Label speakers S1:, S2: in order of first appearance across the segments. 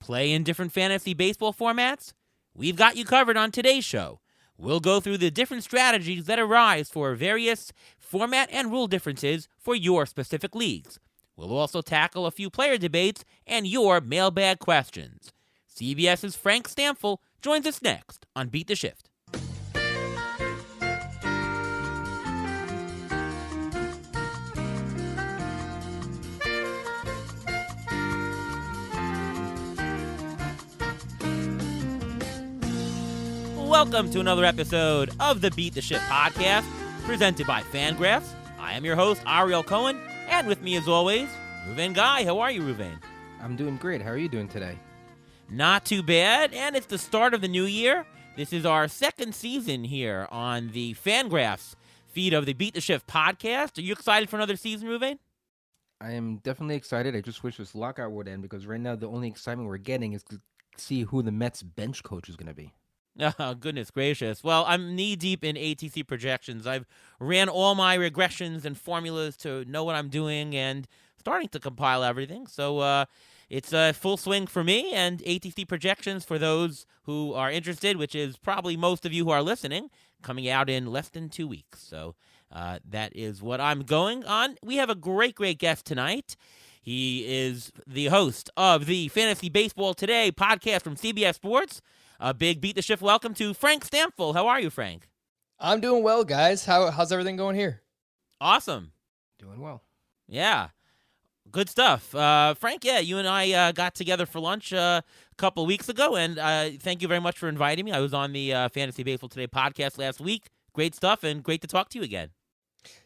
S1: Play in different fantasy baseball formats? We've got you covered on today's show. We'll go through the different strategies that arise for various format and rule differences for your specific leagues. We'll also tackle a few player debates and your mailbag questions. CBS's Frank Stampfl joins us next on Beat the Shift. Welcome to another episode of the Beat the Shift podcast, presented by Fangraphs. I am your host, Ariel Cohen, and with me as always, Ruvain Guy. How are you, Ruvain?
S2: I'm doing great. How are you doing today?
S1: Not too bad, and it's the start of the new year. This is our second season here on the Fangraphs feed of the Beat the Shift podcast. Are you excited for another season, Ruvain?
S2: I am definitely excited. I just wish this lockout would end because right now the only excitement we're getting is to see who the Mets bench coach is going to be.
S1: Oh, goodness gracious. Well, I'm knee-deep in ATC projections. I've ran all my regressions and formulas to know what I'm doing and starting to compile everything. So it's a full swing for me, and ATC projections for those who are interested, which is probably most of you who are listening, coming out in less than 2 weeks. So that is what I'm going on. We have a great guest tonight. He is the host of the Fantasy Baseball Today podcast from CBS Sports. A big Beat the Shift welcome to Frank Stampfl. How are you, Frank?
S3: I'm doing well, guys. How's everything going here?
S1: Awesome.
S2: Doing well.
S1: Yeah. Good stuff. Frank, you and I got together for lunch a couple of weeks ago, and thank you very much for inviting me. I was on the Fantasy Baseball Today podcast last week. Great stuff, and great to talk to you again.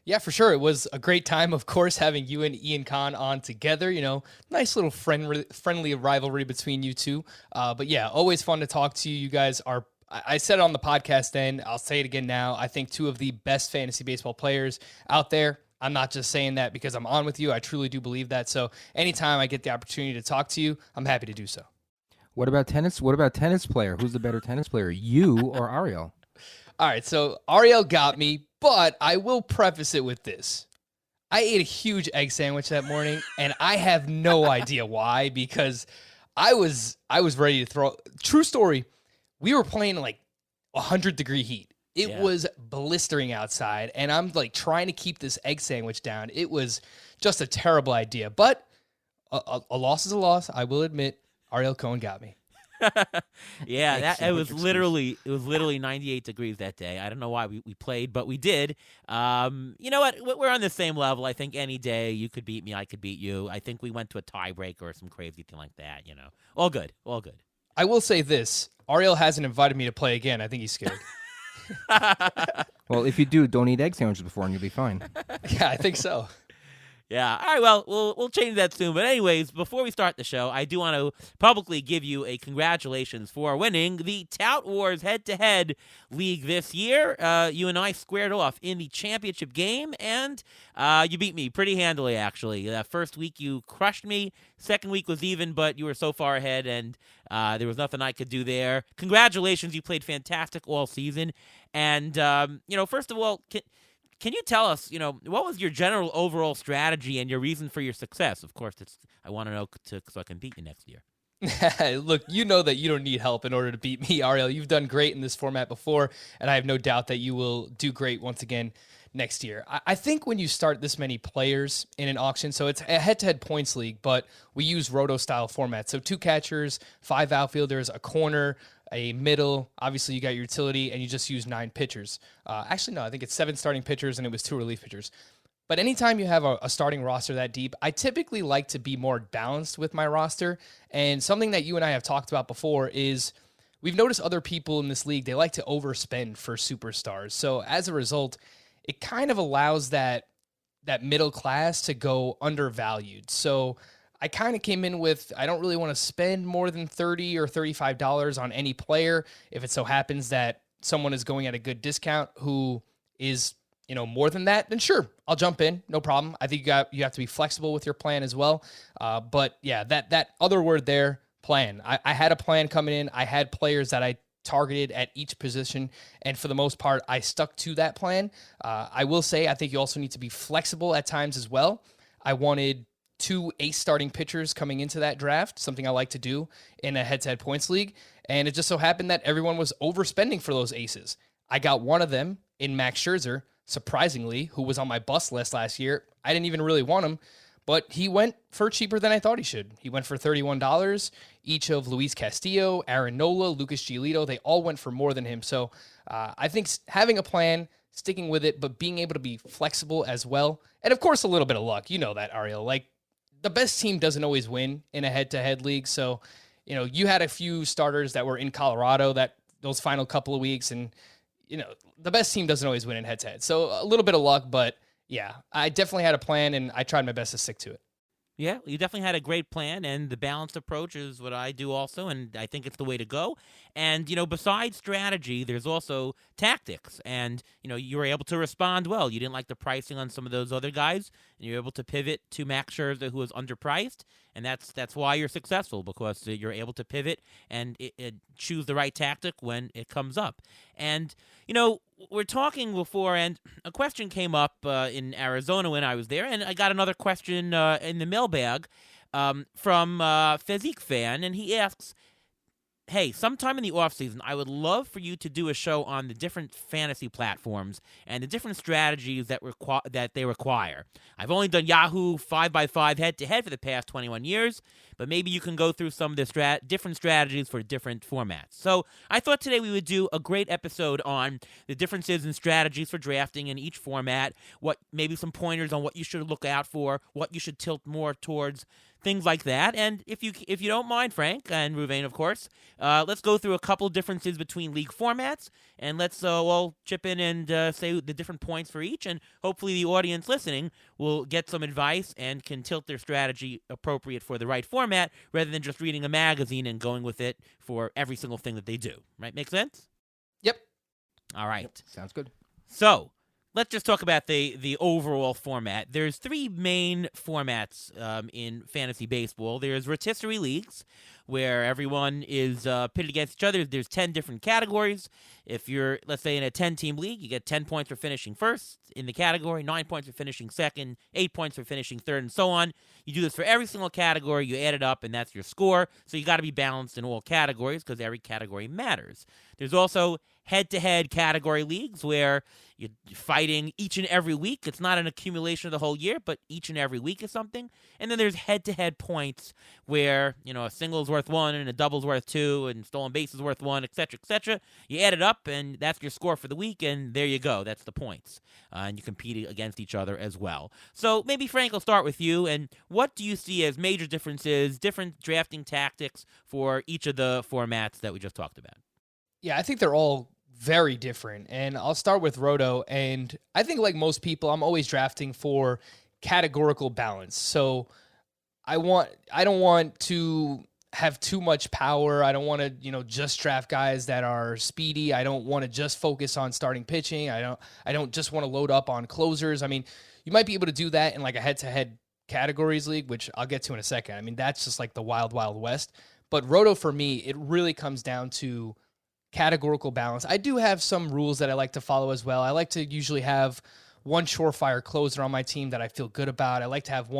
S3: Yeah, for sure. It was a great time, of course, having you and Ian Khan on together. You know, nice little friendly rivalry between you two. But yeah, always fun to talk to you. You guys are, I said it on the podcast then, I'll say it again now, I think two of the best fantasy baseball players out there. I'm not just saying that because I'm on with you. I truly do believe that. So anytime I get the opportunity to talk to you, I'm happy to do so.
S2: What about tennis? What about tennis player? Who's the better tennis player, you or Ariel?
S3: All right, so Ariel got me, but I will preface it with this. I ate a huge egg sandwich that morning, and I have no idea why, because I was ready to throw. True story, we were playing in like 100-degree heat. It was blistering outside, and I'm like trying to keep this egg sandwich down. It was just a terrible idea, but a loss is a loss. I will admit, Ariel Cohen got me.
S1: Yeah, it was literally 98 degrees that day. I don't know why we played, but we did. You know what? We're on the same level. I think any day you could beat me, I could beat you. I think we went to a tiebreaker or some crazy thing like that. You know, all good.
S3: I will say this: Ariel hasn't invited me to play again. I think he's scared.
S2: Well, if you do, don't eat egg sandwiches before, and you'll be fine.
S3: Yeah, I think so.
S1: Yeah. All right. Well, we'll change that soon. But anyways, before we start the show, I do want to publicly give you a congratulations for winning the Tout Wars head-to-head league this year. You and I squared off in the championship game, and you beat me pretty handily, actually. First week, you crushed me. Second week was even, but you were so far ahead, and there was nothing I could do there. Congratulations. You played fantastic all season. And, first of all, Can you tell us, what was your general overall strategy and your reason for your success? Of course, I want to know so I can beat you next year.
S3: Look, you know that you don't need help in order to beat me, Ariel. You've done great in this format before, and I have no doubt that you will do great once again next year. I think when you start this many players in an auction, so it's a head-to-head points league, but we use roto-style format. So 2 catchers, 5 outfielders, a corner, a middle, obviously you got your utility, and you just use 9 pitchers. Actually, no, I think it's 7 starting pitchers, and it was 2 relief pitchers. But anytime you have a starting roster that deep, I typically like to be more balanced with my roster. And something that you and I have talked about before is we've noticed other people in this league, they like to overspend for superstars. So as a result, it kind of allows that middle class to go undervalued. So I kind of came in with, I don't really want to spend more than $30 or $35 on any player. If it so happens that someone is going at a good discount who is, more than that, then sure, I'll jump in. No problem. I think you have to be flexible with your plan as well. But yeah, that other word there, plan. I had a plan coming in. I had players that I targeted at each position, and for the most part, I stuck to that plan. I will say, I think you also need to be flexible at times as well. I wanted 2 ace starting pitchers coming into that draft, something I like to do in a head-to-head points league. And it just so happened that everyone was overspending for those aces. I got one of them in Max Scherzer, surprisingly, who was on my bust list last year. I didn't even really want him, but he went for cheaper than I thought he should. He went for $31. Each of Luis Castillo, Aaron Nola, Lucas Giolito, they all went for more than him. So I think having a plan, sticking with it, but being able to be flexible as well. And of course, a little bit of luck. You know that, Ariel. Like, the best team doesn't always win in a head-to-head league. So, you had a few starters that were in Colorado those final couple of weeks, and, the best team doesn't always win in head-to-head. So a little bit of luck, but yeah, I definitely had a plan, and I tried my best to stick to it.
S1: Yeah, you definitely had a great plan, and the balanced approach is what I do also, and I think it's the way to go. And, besides strategy, there's also tactics, and, you were able to respond well. You didn't like the pricing on some of those other guys, and you were able to pivot to Max Scherzer, who was underpriced, and that's why you're successful, because you're able to pivot and choose the right tactic when it comes up. And, we're talking before, and a question came up in Arizona when I was there, and I got another question in the mailbag from Physique Fan, and he asks, hey, sometime in the offseason, I would love for you to do a show on the different fantasy platforms and the different strategies that they require. I've only done Yahoo 5x5 head-to-head for the past 21 years, but maybe you can go through some of the different strategies for different formats. So I thought today we would do a great episode on the differences in strategies for drafting in each format, maybe some pointers on what you should look out for, what you should tilt more towards, things like that. And if you don't mind, Frank, and Ruvain, of course, let's go through a couple differences between league formats, and let's chip in and say the different points for each, and hopefully the audience listening will get some advice and can tilt their strategy appropriate for the right format, rather than just reading a magazine and going with it for every single thing that they do. Right? Make sense?
S3: Yep.
S1: All right.
S2: Yep, sounds good.
S1: So let's just talk about the overall format. There's 3 main formats in fantasy baseball. There's rotisserie leagues, where everyone is pitted against each other. There's 10 different categories. If you're, let's say, in a 10-team league, you get 10 points for finishing first in the category, 9 points for finishing second, 8 points for finishing third, and so on. You do this for every single category. You add it up, and that's your score. So you got to be balanced in all categories, because every category matters. There's also head-to-head category leagues, where you're fighting each and every week. It's not an accumulation of the whole year, but each and every week is something. And then there's head-to-head points, where a single is worth 1 and a double is worth 2 and stolen base is worth 1, etc., etc. You add it up, and that's your score for the week, and there you go. That's the points. And you compete against each other as well. So maybe, Frank, I'll start with you. And what do you see as major differences, different drafting tactics for each of the formats that we just talked about?
S3: Yeah, I think they're all very different. And I'll start with Roto. And I think, like most people, I'm always drafting for categorical balance. So I don't want to have too much power. I don't want to, just draft guys that are speedy. I don't want to just focus on starting pitching. I don't just want to load up on closers. I mean, you might be able to do that in like a head-to-head categories league, which I'll get to in a second. I mean, that's just like the wild, wild west. But Roto, for me, it really comes down to categorical balance. I do have some rules that I like to follow as well. I like to usually have one surefire closer on my team that I feel good about. I like to have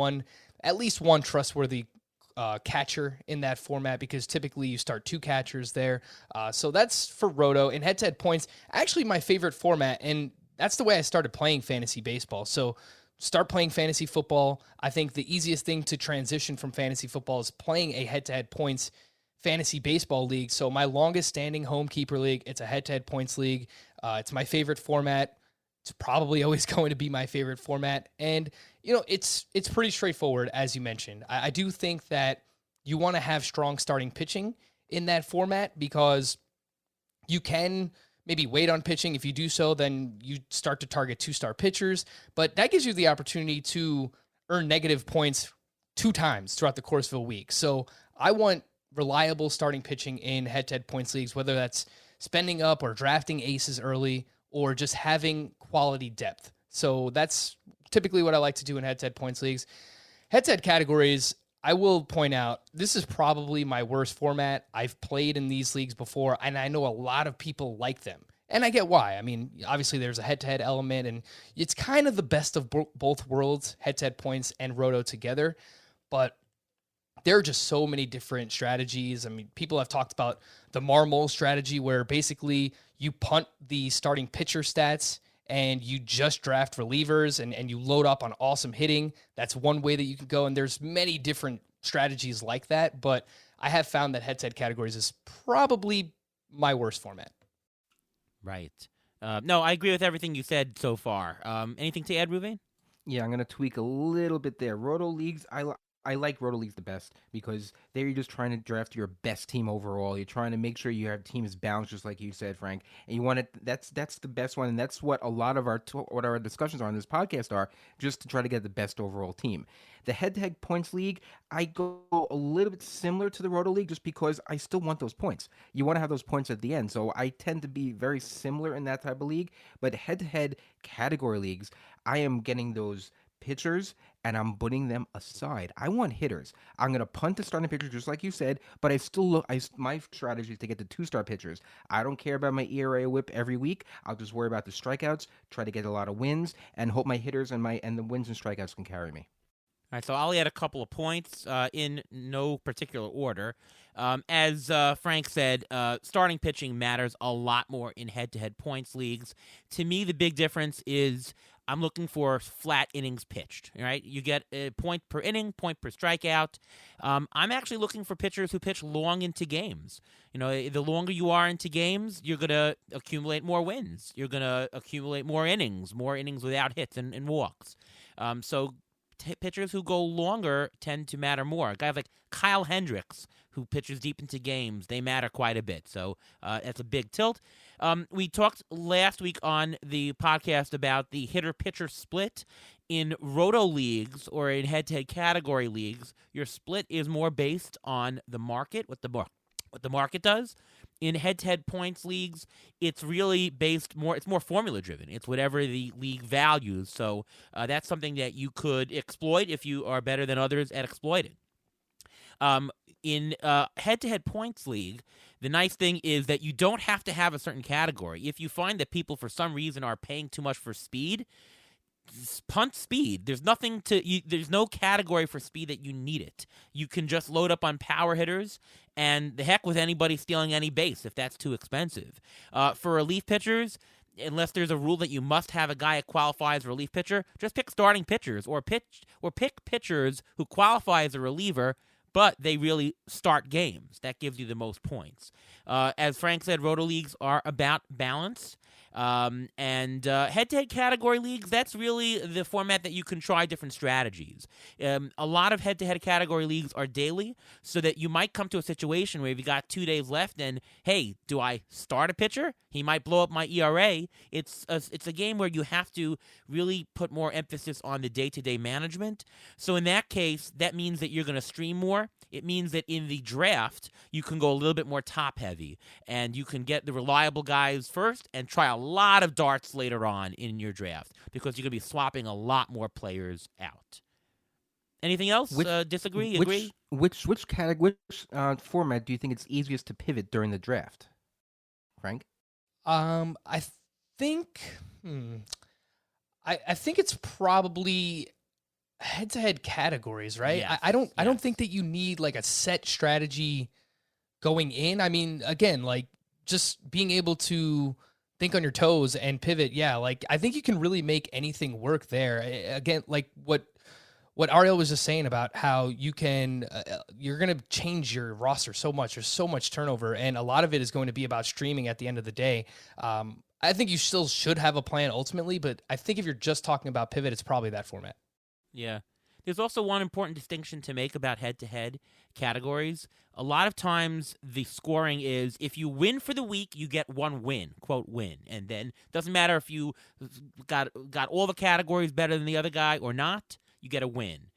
S3: at least one trustworthy catcher in that format, because typically you start 2 catchers there. So that's for Roto. In head-to-head points, actually my favorite format, and that's the way I started playing fantasy baseball. So start playing fantasy football. I think the easiest thing to transition from fantasy football is playing a head-to-head points fantasy baseball league. So my longest standing home keeper league, it's a head-to-head points league. It's my favorite format. It's probably always going to be my favorite format. And, it's pretty straightforward, as you mentioned. I do think that you want to have strong starting pitching in that format, because you can maybe wait on pitching. If you do so, then you start to target 2-star pitchers. But that gives you the opportunity to earn negative points 2 times throughout the course of a week. So I want reliable starting pitching in head-to-head points leagues, whether that's spending up or drafting aces early or just having quality depth. So that's typically what I like to do in head-to-head points leagues. Head-to-head categories, I will point out, this is probably my worst format. I've played in these leagues before, and I know a lot of people like them. And I get why. I mean, obviously there's a head-to-head element, and it's kind of the best of both worlds, head-to-head points and Roto together. but there are just so many different strategies. I mean, people have talked about the Marmol strategy where basically you punt the starting pitcher stats and you just draft relievers and you load up on awesome hitting. That's one way that you can go. And there's many different strategies like that. But I have found that head-to-head categories is probably my worst format.
S1: Right. No, I agree with everything you said so far. Anything to add, Ruvain?
S2: Yeah, I'm gonna tweak a little bit there. Roto leagues, I like Roto leagues the best because there you're just trying to draft your best team overall. You're trying to make sure your team is balanced, just like you said, Frank. And you want it. That's the best one, and that's what a lot of what our discussions on this podcast are, just to try to get the best overall team. The head-to-head points league, I go a little bit similar to the Roto league, just because I still want those points. You want to have those points at the end, so I tend to be very similar in that type of league. But head-to-head category leagues, I am getting those pitchers and I'm putting them aside. I want hitters. I'm gonna punt the starting pitchers just like you said, but I still look. My strategy is to get the 2-star pitchers. I don't care about my ERA whip every week. I'll just worry about the strikeouts, try to get a lot of wins, and hope my hitters and the wins and strikeouts can carry me.
S1: All right, so I'll add a couple of points in no particular order. As Frank said, starting pitching matters a lot more in head-to-head points leagues. To me, the big difference is I'm looking for flat innings pitched, right? You get a point per inning, point per strikeout. I'm actually looking for pitchers who pitch long into games. You know, the longer you are into games, you're going to accumulate more wins. You're going to accumulate more innings without hits and walks. So pitchers who go longer tend to matter more. Guys like Kyle Hendricks, who pitches deep into games, they matter quite a bit. So that's a big tilt. We talked last week on the podcast about the hitter-pitcher split. In roto leagues or in head-to-head category leagues, your split is more based on the market, what the market does. In head-to-head points leagues, it's really it's more formula-driven. It's whatever the league values. So that's something that you could exploit if you are better than others at exploiting. In head-to-head points league, the nice thing is that you don't have to have a certain category. If you find that people for some reason are paying too much for speed, punt speed. There's there's no category for speed that you need it. You can just load up on power hitters, and the heck with anybody stealing any base if that's too expensive. For relief pitchers, unless there's a rule that you must have a guy that qualifies as a relief pitcher, just pick starting pitchers or pick pitchers who qualify as a reliever, but they really start games. That gives you the most points. As Frank said, roto leagues are about balance. And head-to-head category leagues, that's really the format that you can try different strategies. A lot of head-to-head category leagues are daily, so that you might come to a situation where if you got 2 days left and, hey, do I start a pitcher? He might blow up my ERA. It's a game where you have to really put more emphasis on the day-to-day management. So in that case, that means that you're going to stream more. It means that in the draft, you can go a little bit more top-heavy, and you can get the reliable guys first and try a lot of darts later on in your draft because you're going to be swapping a lot more players out. Anything else? Disagree? Agree?
S2: Which format do you think it's easiest to pivot during the draft, Frank?
S3: I think I think it's probably head-to-head categories, right?
S1: Yes,
S3: I don't think that you need like a set strategy going in. I mean, again, like just being able to think on your toes and pivot. Yeah, like I think you can really make anything work there. Again, like what Ariel was just saying about how you can, you're going to change your roster so much. There's so much turnover, and a lot of it is going to be about streaming at the end of the day. I think you still should have a plan ultimately, but I think if you're just talking about pivot, it's probably that format.
S1: Yeah. There's also one important distinction to make about head-to-head categories. A lot of times the scoring is if you win for the week, you get one win, quote win. And then it doesn't matter if you got all the categories better than the other guy or not, you get a win.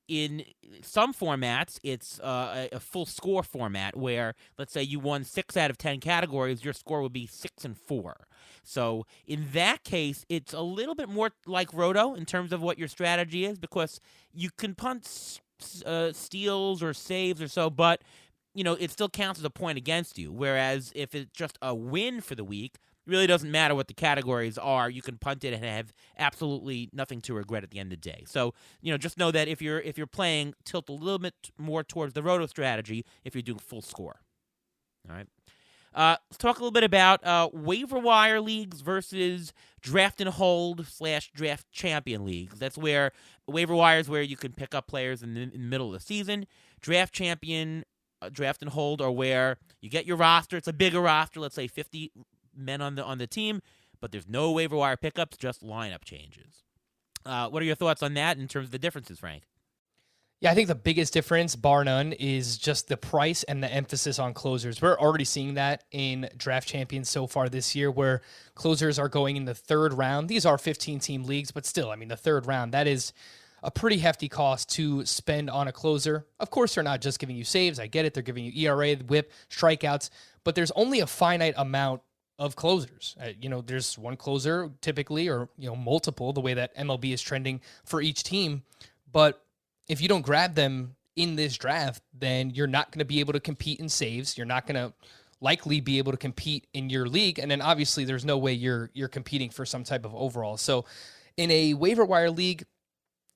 S1: In some formats, it's a full score format where, let's say you won 6 out of 10 categories, your score would be 6 and 4. So in that case, it's a little bit more like Roto in terms of what your strategy is because you can punt steals or saves or so, but you know it still counts as a point against you. Whereas if it's just a win for the week, really doesn't matter what the categories are. You can punt it and have absolutely nothing to regret at the end of the day. So, just know that if you're playing, tilt a little bit more towards the roto strategy if you're doing full score. All right. Let's talk a little bit about waiver wire leagues versus draft and hold / draft champion leagues. That's where waiver wire is where you can pick up players in the middle of the season. Draft champion, draft and hold are where you get your roster. It's a bigger roster, let's say 50 men on the team, but there's no waiver wire pickups, just lineup changes. What are your thoughts on that in terms of the differences, Frank?
S3: Yeah, I think the biggest difference, bar none, is just the price and the emphasis on closers. We're already seeing that in Draft Champions so far this year, where closers are going in the third round. These are 15-team leagues, but still, I mean, the third round, that is a pretty hefty cost to spend on a closer. Of course, they're not just giving you saves. I get it. They're giving you ERA, whip, strikeouts, but there's only a finite amount of closers. There's one closer typically, or, multiple, the way that MLB is trending for each team. But if you don't grab them in this draft, then you're not going to be able to compete in saves. You're not going to likely be able to compete in your league. And then obviously there's no way you're competing for some type of overall. So in a waiver wire league,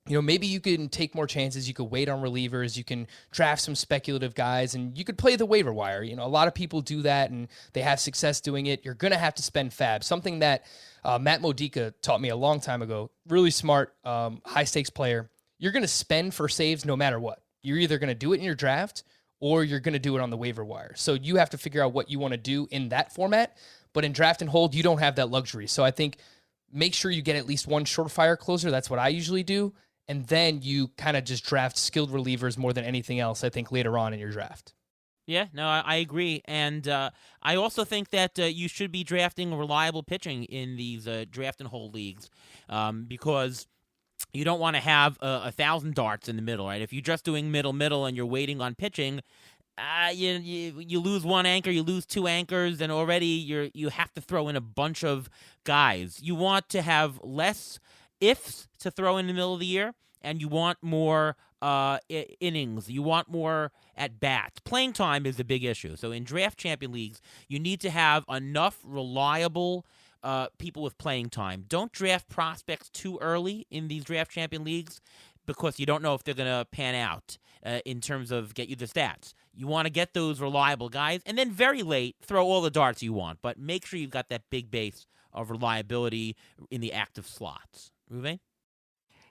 S3: maybe you can take more chances. You could wait on relievers. You can draft some speculative guys, and you could play the waiver wire. A lot of people do that, and they have success doing it. You're going to have to spend fab. Something that Matt Modica taught me a long time ago. Really smart, high-stakes player. You're going to spend for saves no matter what. You're either going to do it in your draft or you're going to do it on the waiver wire. So you have to figure out what you want to do in that format. But in draft and hold, you don't have that luxury. So I think make sure you get at least one surefire closer. That's what I usually do. And then you kind of just draft skilled relievers more than anything else, I think, later on in your draft.
S1: Yeah, no, I agree. And I also think that you should be drafting reliable pitching in these draft and hold leagues because you don't want to have 1,000 darts in the middle, right? If you're just doing middle, and you're waiting on pitching, you lose one anchor, you lose two anchors, and already you have to throw in a bunch of guys. You want to have less ifs to throw in the middle of the year, and you want more innings. You want more at bats. Playing time is a big issue. So in draft champion leagues, you need to have enough reliable people with playing time. Don't draft prospects too early in these draft champion leagues because you don't know if they're going to pan out in terms of get you the stats. You want to get those reliable guys, and then very late, throw all the darts you want, but make sure you've got that big base of reliability in the active slots. Ruve?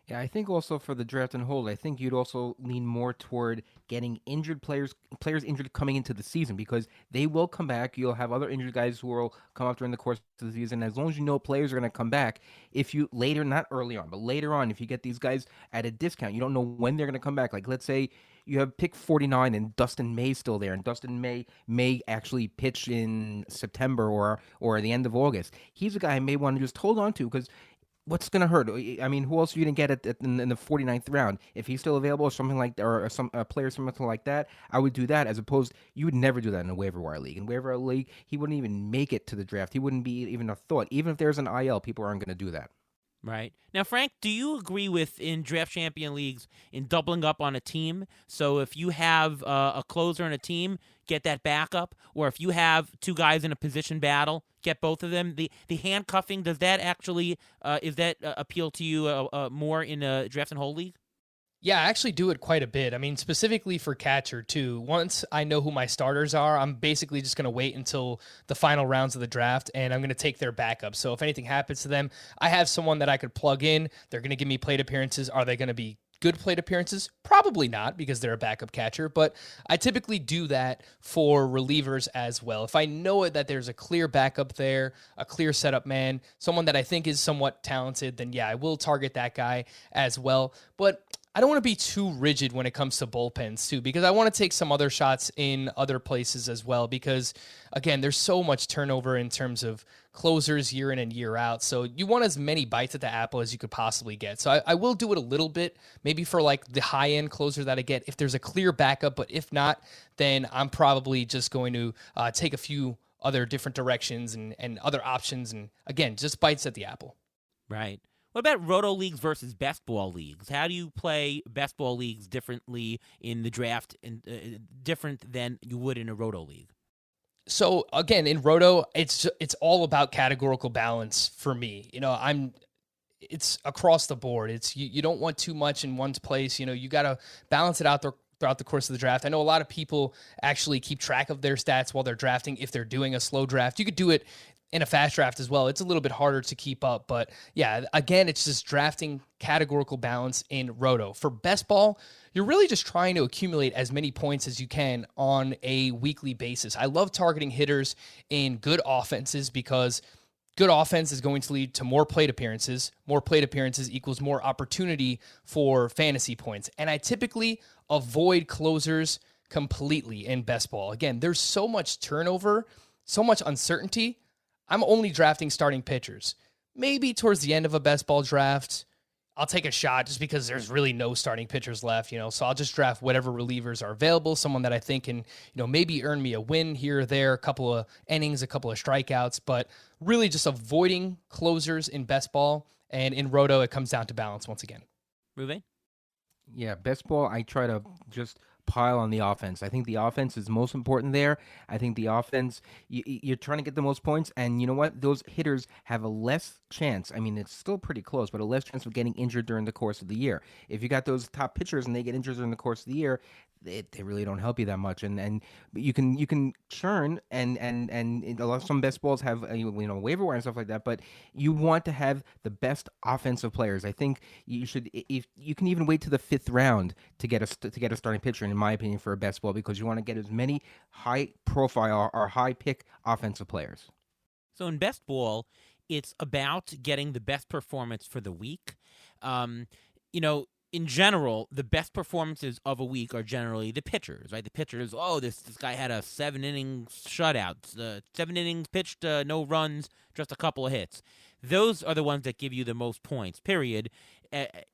S2: Yeah, I think also for the draft and hold, I think you'd also lean more toward getting injured players injured coming into the season because they will come back. You'll have other injured guys who will come up during the course of the season. As long as you know players are going to come back, if you later, not early on, but later on, if you get these guys at a discount, you don't know when they're going to come back. Like let's say you have pick 49 and Dustin May's still there, and Dustin may actually pitch in September or the end of August. He's a guy I may want to just hold on to because what's going to hurt? I mean, who else are you going to get in the 49th round? If he's still available or something like that, or some player something like that, I would do that as opposed, you would never do that in a waiver wire league. In waiver wire league, he wouldn't even make it to the draft. He wouldn't be even a thought. Even if there's an IL, people aren't going to do that.
S1: Right. Now, Frank, do you agree with in draft champion leagues in doubling up on a team? So if you have a closer in a team, get that backup. Or if you have two guys in a position battle, get both of them. The handcuffing, does that actually, is that appeal to you more in a draft and hold league?
S3: Yeah, I actually do it quite a bit. I mean, specifically for catcher, too. Once I know who my starters are, I'm basically just going to wait until the final rounds of the draft, and I'm going to take their backup. So if anything happens to them, I have someone that I could plug in. They're going to give me plate appearances. Are they going to be good plate appearances? Probably not, because they're a backup catcher, but I typically do that for relievers as well. If I know that there's a clear backup there, a clear setup man, someone that I think is somewhat talented, then yeah, I will target that guy as well. But I don't want to be too rigid when it comes to bullpens too, because I want to take some other shots in other places as well, because again, there's so much turnover in terms of closers year in and year out. So you want as many bites at the apple as you could possibly get. So I will do it a little bit, maybe for like the high end closer that I get if there's a clear backup, but if not, then I'm probably just going to take a few other different directions and other options. And again, just bites at the apple.
S1: Right. What about roto leagues versus best ball leagues? How do you play best ball leagues differently in the draft and different than you would in a roto league?
S3: So again, in Roto, it's all about categorical balance for me. It's across the board. It's you don't want too much in one place. You got to balance it out throughout the course of the draft. I know a lot of people actually keep track of their stats while they're drafting if they're doing a slow draft. You could do it in a fast draft as well. It's a little bit harder to keep up, but yeah, again, it's just drafting categorical balance in Roto. For best ball, you're really just trying to accumulate as many points as you can on a weekly basis. I love targeting hitters in good offenses because good offense is going to lead to more plate appearances. More plate appearances equals more opportunity for fantasy points. And I typically avoid closers completely in best ball. Again, there's so much turnover, so much uncertainty. I'm only drafting starting pitchers. Maybe towards the end of a best ball draft, I'll take a shot just because there's really no starting pitchers left, so I'll just draft whatever relievers are available, someone that I think can, maybe earn me a win here or there, a couple of innings, a couple of strikeouts, but really just avoiding closers in best ball. And in Roto, it comes down to balance once again.
S1: Ruben?
S2: Yeah, best ball, I try to just pile on the offense. I think the offense is most important there. I think the offense, you're trying to get the most points, and you know what? Those hitters have a less chance. I mean, it's still pretty close, but a less chance of getting injured during the course of the year. If you got those top pitchers and they get injured during the course of the year, they really don't help you that much. And you can churn and a lot of some best balls have waiver wire and stuff like that. But you want to have the best offensive players. I think you should. If you can even wait to the 5th round to get a starting pitcher, in my opinion, for a best ball, because you want to get as many high profile or high pick offensive players.
S1: So in best ball, it's about getting the best performance for the week. In general, the best performances of a week are generally the pitchers, right? The pitchers, this guy had a 7-inning shutout, 7 innings pitched, no runs, just a couple of hits. Those are the ones that give you the most points, period.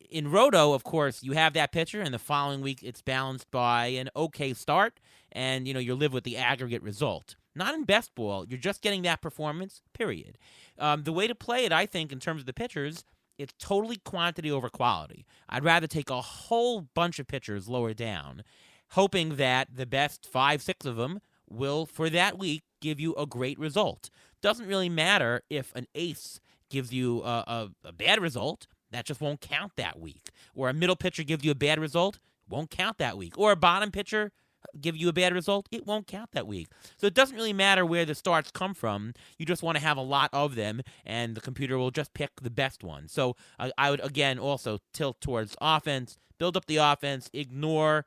S1: In Roto, of course, you have that pitcher, and the following week it's balanced by an okay start, and, you live with the aggregate result. Not in best ball. You're just getting that performance, period. The way to play it, I think, in terms of the pitchers, it's totally quantity over quality. I'd rather take a whole bunch of pitchers lower down, hoping that the best 5-6 of them will, for that week, give you a great result. Doesn't really matter if an ace gives you a bad result. That just won't count that week. Or a middle pitcher gives you a bad result, won't count that week. Or a bottom pitcher give you a bad result, it won't count that week. So it doesn't really matter where the starts come from. You just want to have a lot of them, and the computer will just pick the best one. So I would, again, also tilt towards offense, build up the offense, ignore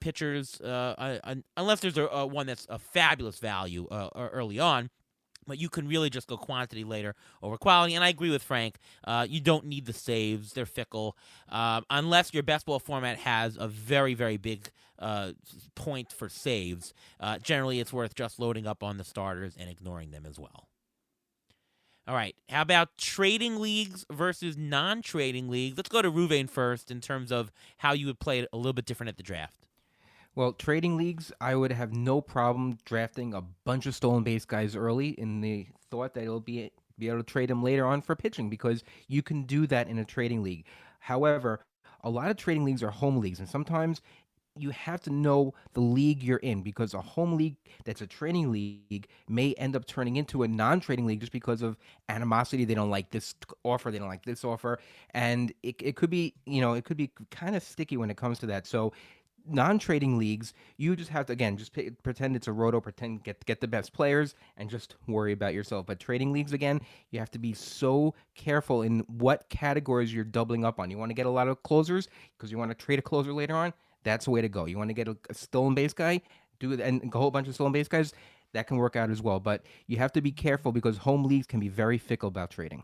S1: pitchers, unless there's a one that's a fabulous value early on. But you can really just go quantity later over quality. And I agree with Frank. You don't need the saves. They're fickle. Unless your best ball format has a very, very big point for saves, generally it's worth just loading up on the starters and ignoring them as well. All right. How about trading leagues versus non-trading leagues? Let's go to Ruvain first in terms of how you would play it a little bit different at the draft.
S2: Well, trading leagues, I would have no problem drafting a bunch of stolen base guys early in the thought that it'll be able to trade them later on for pitching, because you can do that in a trading league. However, a lot of trading leagues are home leagues, and sometimes you have to know the league you're in, because a home league that's a trading league may end up turning into a non-trading league just because of animosity. They don't like this offer, they don't like this offer, and it could be kind of sticky when it comes to that. So non-trading leagues, you just have to, again, just pretend it's a Roto, get the best players, and just worry about yourself. But trading leagues, again, you have to be so careful in what categories you're doubling up on. You want to get a lot of closers because you want to trade a closer later on. That's the way to go. You want to get a stolen base guy, do it, and a whole bunch of stolen base guys. That can work out as well. But you have to be careful because home leagues can be very fickle about trading.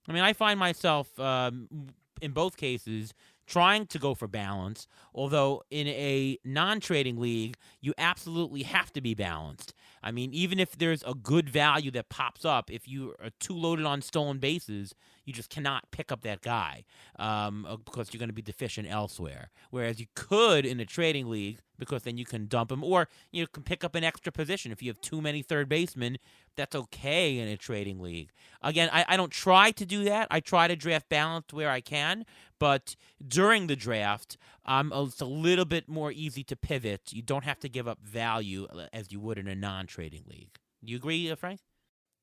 S1: I mean, I find myself in both cases trying to go for balance, although in a non-trading league, you absolutely have to be balanced. I mean, even if there's a good value that pops up, if you are too loaded on stolen bases, You just cannot pick up that guy because you're going to be deficient elsewhere. Whereas you could in a trading league, because then you can dump him, or you can pick up an extra position. If you have too many third basemen, that's okay in a trading league. Again, I don't try to do that. I try to draft balanced where I can, but during the draft, it's a little bit more easy to pivot. You don't have to give up value as you would in a non-trading league. Do you agree, Frank?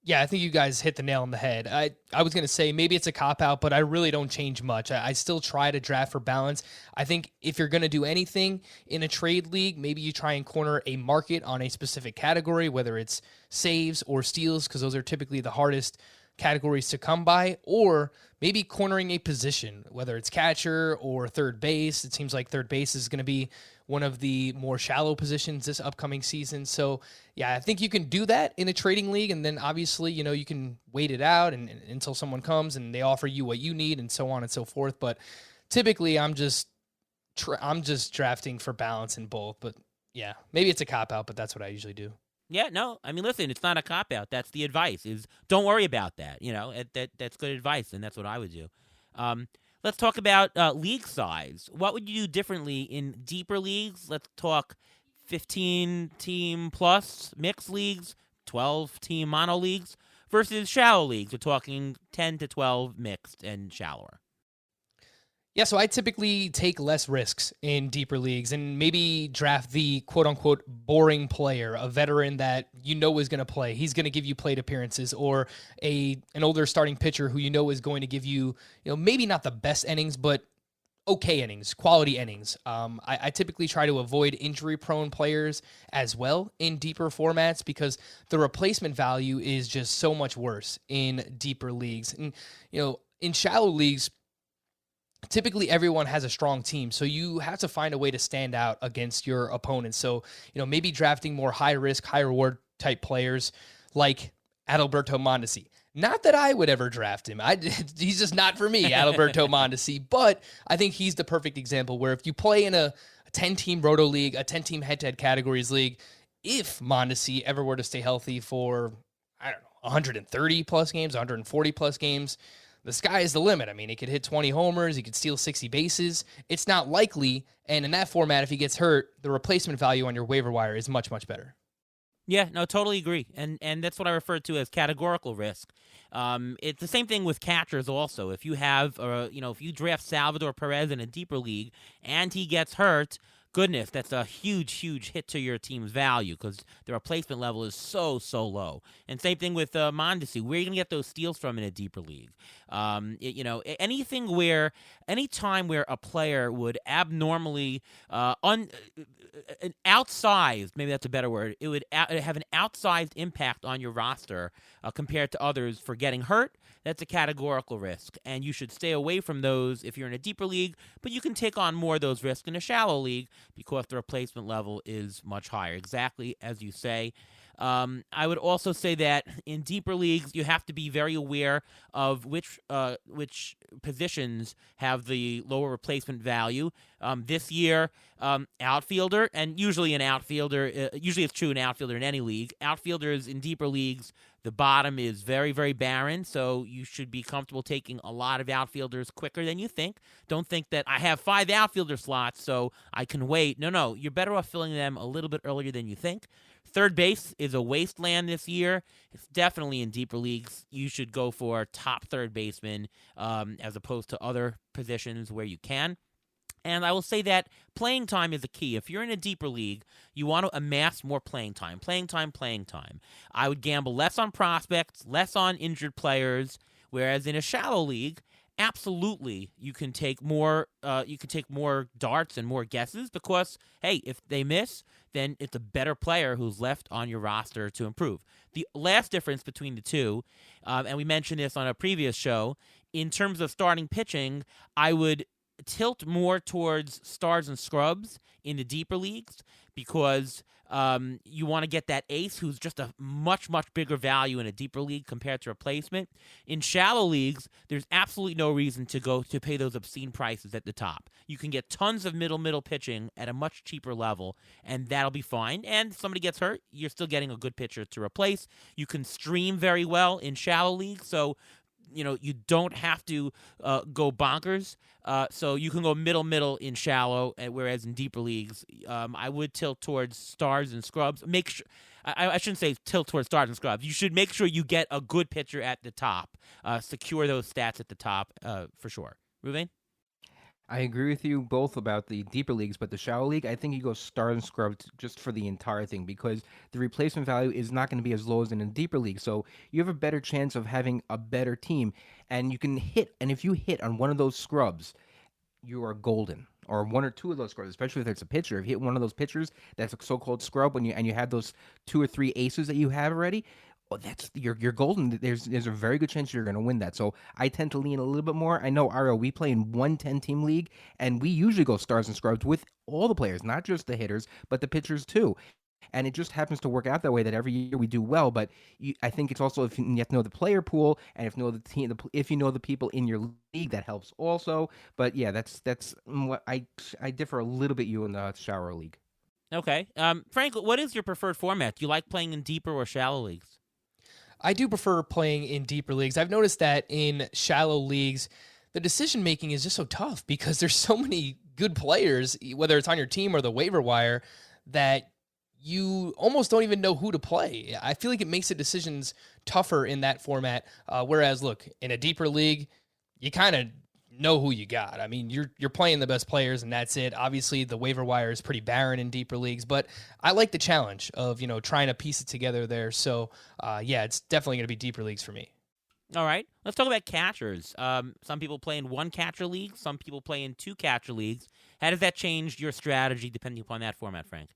S3: Yeah, I think you guys hit the nail on the head. I was going to say maybe it's a cop-out, but I really don't change much. I still try to draft for balance. I think if you're going to do anything in a trade league, maybe you try and corner a market on a specific category, whether it's saves or steals, because those are typically the hardest categories to come by, or maybe cornering a position, whether it's catcher or third base. It seems like third base is going to be one of the more shallow positions this upcoming season. So yeah, I think you can do that in a trading league. And then obviously, you can wait it out and until someone comes and they offer you what you need and so on and so forth. But typically I'm just drafting for balance in both. But yeah, maybe it's a cop out, but that's what I usually do.
S1: Yeah, no, I mean, listen, it's not a cop-out. That's the advice, is don't worry about that. That's good advice, and that's what I would do. Let's talk about league size. What would you do differently in deeper leagues? Let's talk 15-team plus mixed leagues, 12-team mono leagues, versus shallow leagues. We're talking 10 to 12 mixed and shallower.
S3: Yeah, so I typically take less risks in deeper leagues and maybe draft the quote-unquote boring player, a veteran that is going to play. He's going to give you plate appearances, or an older starting pitcher who is going to give you, maybe not the best innings, but okay innings, quality innings. I typically try to avoid injury-prone players as well in deeper formats because the replacement value is just so much worse in deeper leagues. And, in shallow leagues, typically everyone has a strong team, so you have to find a way to stand out against your opponents. So, maybe drafting more high risk, high reward type players like Adalberto Mondesi. Not that I would ever draft him. He's just not for me, Adalberto Mondesi, but I think he's the perfect example where if you play in a 10-team roto league, a 10-team head-to-head categories league, if Mondesi ever were to stay healthy for, 130 plus games, 140 plus games, the sky is the limit. I mean, he could hit 20 homers. He could steal 60 bases. It's not likely. And in that format, if he gets hurt, the replacement value on your waiver wire is much, much better.
S1: Yeah, no, totally agree. And that's what I refer to as categorical risk. It's the same thing with catchers also. If you have, if you draft Salvador Perez in a deeper league and he gets hurt, goodness, that's a huge, huge hit to your team's value because the replacement level is so, so low. And same thing with Mondesi. Where are you going to get those steals from in a deeper league? Anytime where a player would abnormally, an outsized, maybe that's a better word, it would have an outsized impact on your roster compared to others for getting hurt. That's a categorical risk, and you should stay away from those if you're in a deeper league, but you can take on more of those risks in a shallow league because the replacement level is much higher, exactly as you say. I would also say that in deeper leagues, you have to be very aware of which positions have the lower replacement value. This year, outfielder, and usually it's true in outfielder in any league. Outfielders in deeper leagues, the bottom is very, very barren, so you should be comfortable taking a lot of outfielders quicker than you think. Don't think that I have 5 outfielder slots, so I can wait. No, you're better off filling them a little bit earlier than you think. Third base is a wasteland this year. It's definitely in deeper leagues. You should go for top third baseman as opposed to other positions where you can. And I will say that playing time is a key. If you're in a deeper league, you want to amass more playing time. Playing time. I would gamble less on prospects, less on injured players, whereas in a shallow league, absolutely you can take more darts and more guesses because, hey, if they miss, then it's a better player who's left on your roster to improve. The last difference between the two, and we mentioned this on a previous show, in terms of starting pitching, I would tilt more towards stars and scrubs in the deeper leagues because you want to get that ace who's just a much, much bigger value in a deeper league compared to replacement. In shallow leagues, there's absolutely no reason to pay those obscene prices at the top. You can get tons of middle pitching at a much cheaper level, and that'll be fine. And if somebody gets hurt, you're still getting a good pitcher to replace. You can stream very well in shallow leagues, so you don't have to go bonkers. So you can go middle in shallow, whereas in deeper leagues, I would tilt towards stars and scrubs. Make sure. I shouldn't say tilt towards stars and scrubs. You should make sure you get a good pitcher at the top. Secure those stats at the top for sure. Ruvain?
S2: I agree with you both about the deeper leagues, but the shallow league, I think you go star and scrub just for the entire thing because the replacement value is not going to be as low as in a deeper league. So you have a better chance of having a better team, and you can hit. And if you hit on one of those scrubs, you are golden. Or one or two of those scrubs, especially if it's a pitcher. If you hit one of those pitchers that's a so-called scrub, and you have those 2 or 3 aces that you have already, well, that's you're golden. There's a very good chance you're going to win that. So I tend to lean a little bit more. I know Ariel, we play in 110 team league, and we usually go stars and scrubs with all the players, not just the hitters, but the pitchers too. And it just happens to work out that way that every year we do well. But I think it's also if you have to know the player pool and if you know the team, if you know the people in your league, that helps also. But yeah, that's what I differ a little bit you in the shower league.
S1: Okay. Frank, what is your preferred format? Do you like playing in deeper or shallow leagues?
S3: I do prefer playing in deeper leagues. I've noticed that in shallow leagues, the decision making is just so tough because there's so many good players, whether it's on your team or the waiver wire, that you almost don't even know who to play. I feel like it makes the decisions tougher in that format. Whereas, look, in a deeper league, you kind of know who you got. I mean, you're playing the best players, and that's it. Obviously, the waiver wire is pretty barren in deeper leagues, but I like the challenge of trying to piece it together there. So, yeah, it's definitely going to be deeper leagues for me.
S1: All right, let's talk about catchers. Some people play in 1 catcher league. Some people play in 2 catcher leagues. How does that change your strategy depending upon that format, Frank?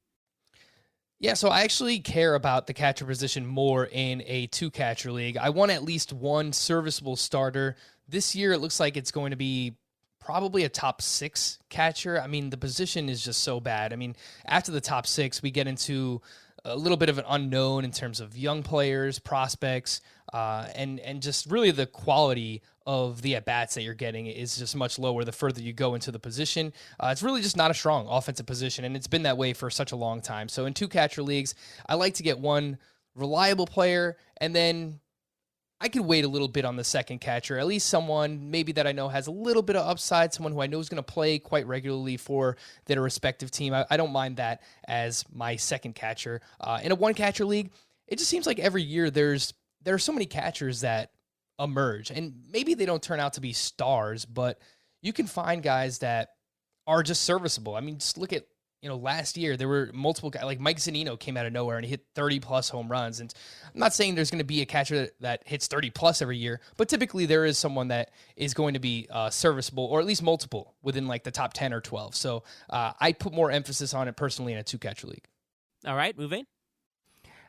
S3: Yeah, so I actually care about the catcher position more in a 2-catcher league. I want at least one serviceable starter. This year, it looks like it's going to be probably a top 6 catcher. I mean, the position is just so bad. I mean, after the top 6, we get into a little bit of an unknown in terms of young players, prospects, and just really the quality of the at-bats that you're getting is just much lower the further you go into the position. It's really just not a strong offensive position, and it's been that way for such a long time. So in 2-catcher leagues, I like to get one reliable player, and then I could wait a little bit on the second catcher, at least someone maybe that I know has a little bit of upside, someone who I know is going to play quite regularly for their respective team. I don't mind that as my second catcher. In a 1-catcher league, it just seems like every year there are so many catchers that emerge, and maybe they don't turn out to be stars, but you can find guys that are just serviceable. I mean, just look at last year there were multiple guys, like Mike Zunino came out of nowhere and he hit 30+ home runs. And I'm not saying there's going to be a catcher that hits 30+ every year, but typically there is someone that is going to be serviceable, or at least multiple within like the top 10 or 12. So I put more emphasis on it personally in a 2-catcher league.
S1: All right, moving.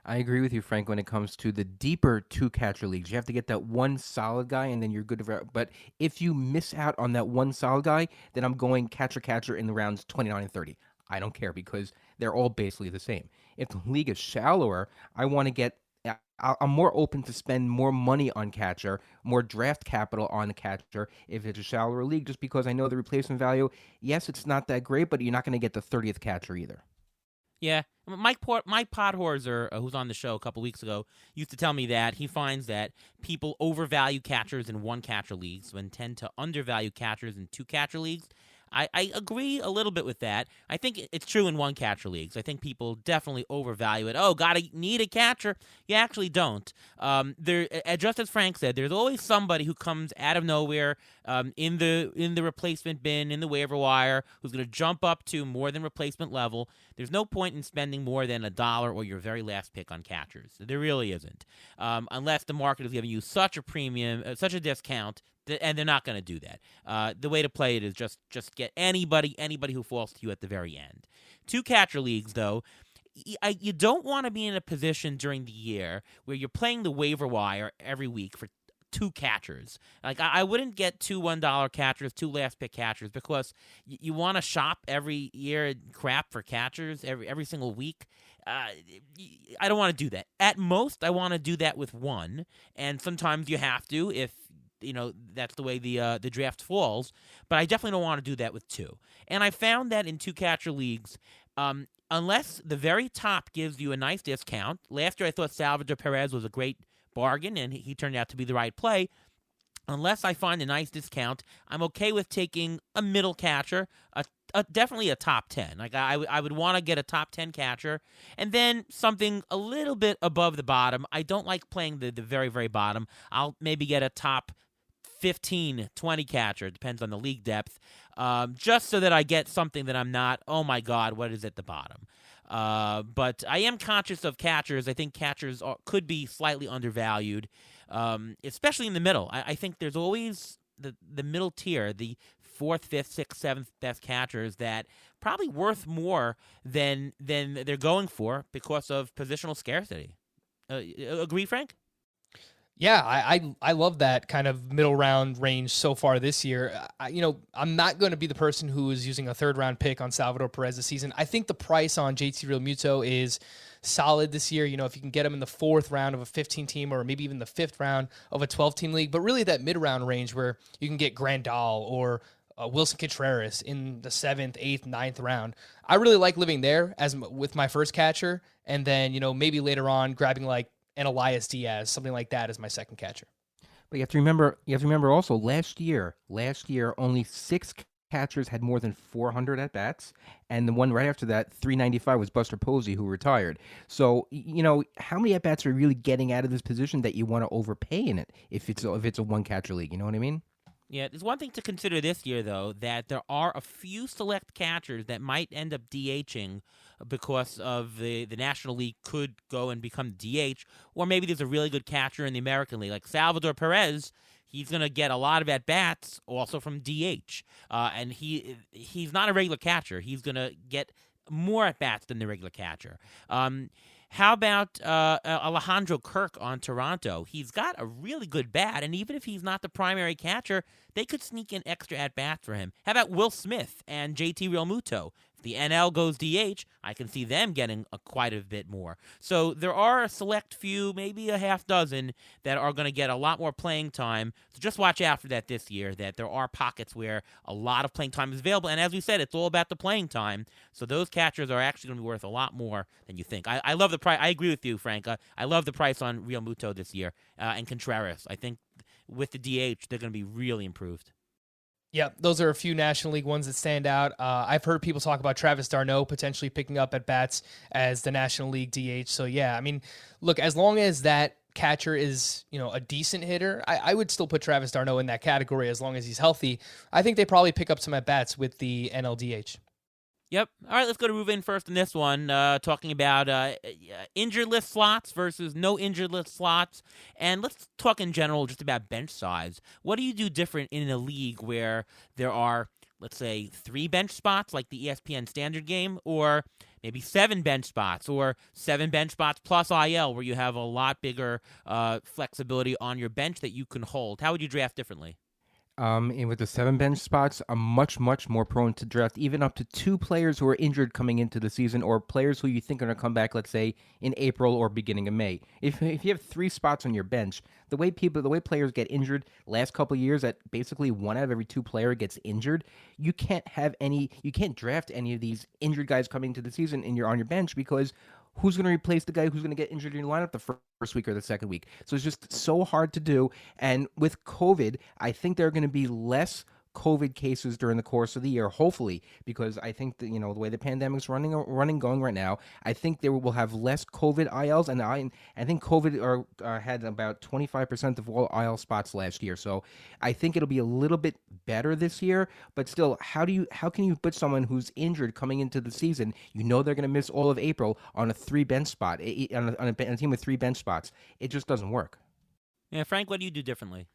S2: I agree with you, Frank, when it comes to the deeper 2-catcher leagues. You have to get that one solid guy, and then you're good. But if you miss out on that one solid guy, then I'm going catcher in the rounds 29 and 30. I don't care because they're all basically the same. If the league is shallower, I'm more open to spend more money on catcher, more draft capital on the catcher if it's a shallower league, just because I know the replacement value, yes, it's not that great, but you're not going to get the 30th catcher either.
S1: Yeah, Mike Podhorzer, who's on the show a couple weeks ago, used to tell me that he finds that people overvalue catchers in 1-catcher leagues and tend to undervalue catchers in 2-catcher leagues. I agree a little bit with that. I think it's true in 1-catcher leagues. I think people definitely overvalue it. Oh, need a catcher. You actually don't. Just as Frank said, there's always somebody who comes out of nowhere in the replacement bin, in the waiver wire, who's going to jump up to more than replacement level. There's no point in spending more than $1 or your very last pick on catchers. There really isn't, unless the market is giving you such a premium, such a discount. And they're not going to do that. The way to play it is just get anybody who falls to you at the very end. 2-catcher leagues, though, you don't want to be in a position during the year where you're playing the waiver wire every week for 2 catchers. Like I wouldn't get 2 $1 catchers, 2 last pick catchers, because you want to shop every year and crap for catchers every single week. I don't want to do that. At most, I want to do that with 1, and sometimes you have to if that's the way the draft falls, but I definitely don't want to do that with 2. And I found that in 2-catcher leagues, unless the very top gives you a nice discount. Last year I thought Salvador Perez was a great bargain, and he turned out to be the right play. unless I find a nice discount, I'm okay with taking a middle catcher, definitely a top 10. Like I would want to get a top 10 catcher, and then something a little bit above the bottom. I don't like playing the very, very bottom. I'll maybe get a top 15, 20 catcher, depends on the league depth, just so that I get something that I'm not, oh my God, what is at the bottom? But I am conscious of catchers. I think catchers could be slightly undervalued, especially in the middle. I think there's always the middle tier, the fourth, fifth, sixth, seventh best catchers that probably worth more than they're going for because of positional scarcity. Agree, Frank?
S3: Yeah, I love that kind of middle round range so far this year. I'm not going to be the person who is using a third round pick on Salvador Perez this season. I think the price on JT Realmuto is solid this year. If you can get him in the fourth round of a 15 team or maybe even the fifth round of a 12 team league, but really that mid round range where you can get Grandal or Wilson Contreras in the 7th, 8th, 9th round. I really like living there as with my first catcher, and then maybe later on grabbing like an Elias Diaz, something like that, as my second catcher.
S2: But you have to remember also last year only 6 catchers had more than 400 at bats, and the one right after that, 395, was Buster Posey, who retired. So how many at bats are you really getting out of this position that you want to overpay in it if it's a one catcher league? You know what I mean?
S1: Yeah, there's one thing to consider this year, though, that there are a few select catchers that might end up DHing because of the National League could go and become DH, or maybe there's a really good catcher in the American League, like Salvador Perez. He's going to get a lot of at-bats also from DH, and he's not a regular catcher. He's going to get more at-bats than the regular catcher. How about Alejandro Kirk on Toronto? He's got a really good bat, and even if he's not the primary catcher, they could sneak in extra at-bats for him. How about Will Smith and JT Realmuto? If the NL goes DH, I can see them getting quite a bit more. So there are a select few, maybe a half dozen, that are going to get a lot more playing time. So just watch out for that this year, that there are pockets where a lot of playing time is available. And as we said, it's all about the playing time. So those catchers are actually going to be worth a lot more than you think. I love the price. I agree with you, Frank. I love the price on Realmuto this year and Contreras. I think with the DH, they're going to be really improved.
S3: Yeah, those are a few National League ones that stand out. I've heard people talk about Travis d'Arnaud potentially picking up at bats as the National League DH. So yeah, I mean, look, as long as that catcher is, a decent hitter, I would still put Travis d'Arnaud in that category as long as he's healthy. I think they probably pick up some at bats with the NLDH.
S1: Yep. All right, let's go to Ruben first in this one, talking about injured list slots versus no injured list slots. And let's talk in general just about bench size. What do you do different in a league where there are, let's say, 3 bench spots like the ESPN standard game, or maybe 7 bench spots, or 7 bench spots plus IL where you have a lot bigger flexibility on your bench that you can hold? How would you draft differently?
S2: And with the 7 bench spots, I'm much more prone to draft even up to 2 players who are injured coming into the season, or players who you think are going to come back, let's say, in April or beginning of May. If you have 3 spots on your bench, the way players get injured last couple of years, that basically 1 out of every 2 player gets injured, you can't draft any of these injured guys coming into the season on your bench, because who's going to replace the guy who's going to get injured in your lineup the first week or the second week? So it's just so hard to do. And with COVID, I think there are going to be less COVID cases during the course of the year, hopefully, because I think that, the way the pandemic's going right now, I think there will have less COVID ILs, and I think COVID had about 25% of all IL spots last year. So I think it'll be a little bit better this year, but still, how can you put someone who's injured coming into the season, they're going to miss all of April, on a 3 bench spot, on a team with 3 bench spots? It just doesn't work.
S1: Yeah, Frank, what do you do differently?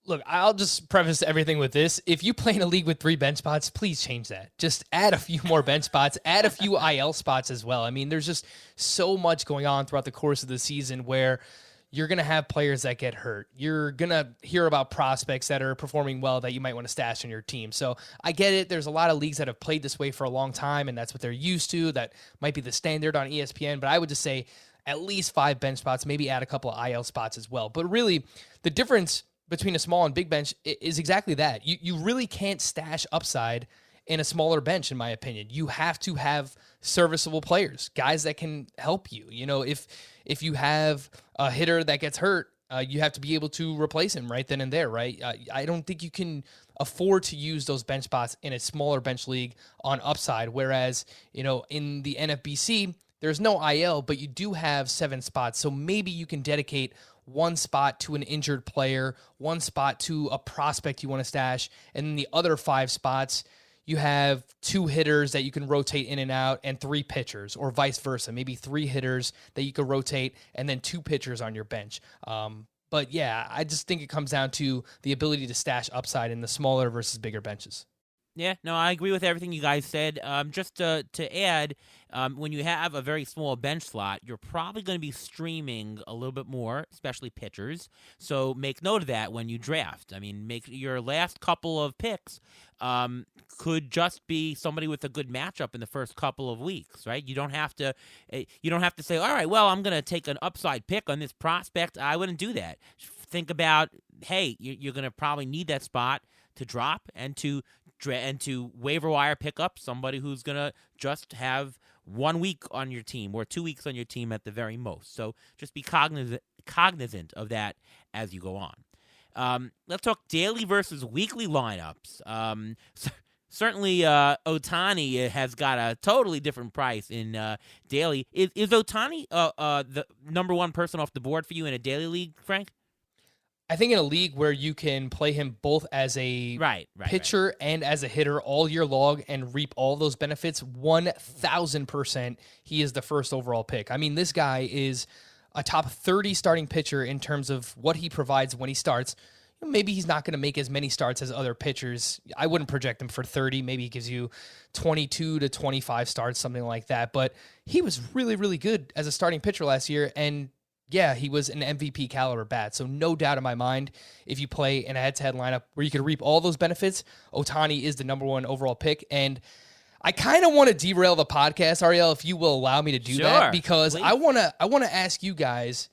S3: Look, I'll just preface everything with this. If you play in a league with 3 bench spots, please change that. Just add a few more bench spots, add a few IL spots as well. I mean, there's just so much going on throughout the course of the season where you're going to have players that get hurt. You're going to hear about prospects that are performing well that you might want to stash on your team. So I get it. There's a lot of leagues that have played this way for a long time, and that's what they're used to. That might be the standard on ESPN, but I would just say at least 5 bench spots, maybe add a couple of IL spots as well. But really, the difference between a small and big bench is exactly that. You really can't stash upside in a smaller bench, in my opinion. You have to have serviceable players, guys that can help you. If you have a hitter that gets hurt, you have to be able to replace him right then and there, right? I don't think you can afford to use those bench spots in a smaller bench league on upside. Whereas, in the NFBC, there's no IL, but you do have 7 spots. So maybe you can dedicate one spot to an injured player, one spot to a prospect you want to stash, and then the other 5 spots, you have 2 hitters that you can rotate in and out and 3 pitchers, or vice versa. Maybe 3 hitters that you could rotate and then 2 pitchers on your bench. But yeah, I just think it comes down to the ability to stash upside in the smaller versus bigger benches.
S1: Yeah, no, I agree with everything you guys said. Just to add, when you have a very small bench slot, you're probably going to be streaming a little bit more, especially pitchers. So make note of that when you draft. I mean, make your last couple of picks could just be somebody with a good matchup in the first couple of weeks, right? You don't have to say, all right, well, I'm going to take an upside pick on this prospect. I wouldn't do that. Think about, hey, you're going to probably need that spot to drop and to waiver wire pick up somebody who's going to just have 1 week on your team or 2 weeks on your team at the very most. So just be cognizant of that as you go on. Let's talk daily versus weekly lineups. Certainly, Ohtani has got a totally different price in daily. Is Ohtani the number 1 person off the board for you in a daily league, Frank?
S3: I think in a league where you can play him both as a pitcher and as a hitter all year long and reap all those benefits, 1,000% he is the first overall pick. I mean, this guy is a top 30 starting pitcher in terms of what he provides when he starts. Maybe he's not going to make as many starts as other pitchers. I wouldn't project him for 30. Maybe he gives you 22 to 25 starts, something like that. But he was really, really good as a starting pitcher last year, and yeah, he was an MVP caliber bat. So no doubt in my mind, if you play in a head-to-head lineup where you could reap all those benefits, Ohtani is the number 1 overall pick. And I kind of want to derail the podcast, Ariel, if you will allow me to do that, because please. I want to ask you guys,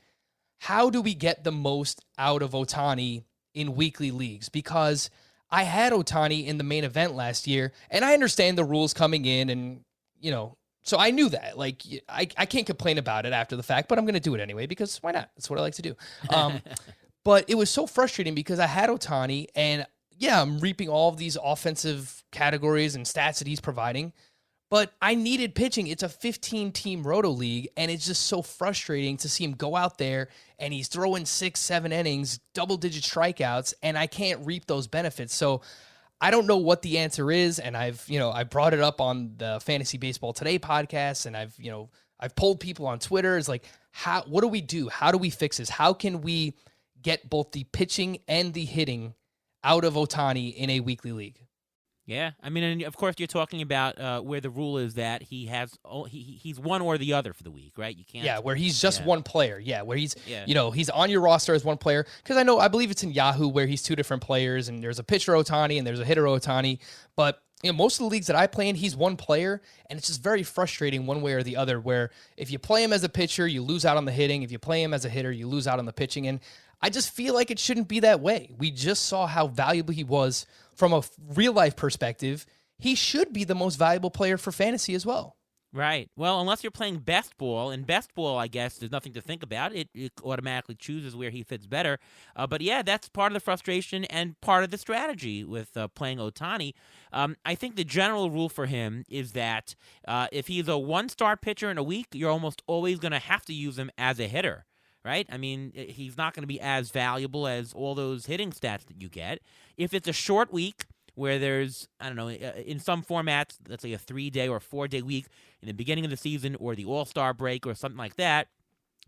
S3: how do we get the most out of Ohtani in weekly leagues? Because I had Ohtani in the main event last year, and I understand the rules coming in, and so I knew that. Like, I can't complain about it after the fact, but I'm going to do it anyway because why not? That's what I like to do. But it was so frustrating because I had Ohtani, and yeah, I'm reaping all of these offensive categories and stats that he's providing, but I needed pitching. It's a 15-team roto league, and it's just so frustrating to see him go out there and he's throwing 6-7 innings, double-digit strikeouts, and I can't reap those benefits. So I don't know what the answer is, and I brought it up on the Fantasy Baseball Today podcast, and I've polled people on Twitter. It's like, what do we do? How do we fix this? How can we get both the pitching and the hitting out of Ohtani in a weekly league?
S1: Yeah, I mean, and of course, you're talking about where the rule is that he's one or the other for the week, right? You can't.
S3: Yeah, where he's just one player. Yeah, where he's he's on your roster as one player. Because I believe it's in Yahoo where he's 2 different players, and there's a pitcher Ohtani and there's a hitter Ohtani. But most of the leagues that I play in, he's one player, and it's just very frustrating one way or the other. Where if you play him as a pitcher, you lose out on the hitting. If you play him as a hitter, you lose out on the pitching. And I just feel like it shouldn't be that way. We just saw how valuable he was from a real-life perspective. He should be the most valuable player for fantasy as well.
S1: Right. Well, unless you're playing best ball. In best ball, I guess, there's nothing to think about. It automatically chooses where he fits better. But yeah, that's part of the frustration and part of the strategy with playing Ohtani. I think the general rule for him is that if he's a one-star pitcher in a week, you're almost always going to have to use him as a hitter. Right? I mean, he's not going to be as valuable as all those hitting stats that you get. If it's a short week where there's, I don't know, in some formats, let's say a 3-day or 4-day week in the beginning of the season or the All-Star break or something like that,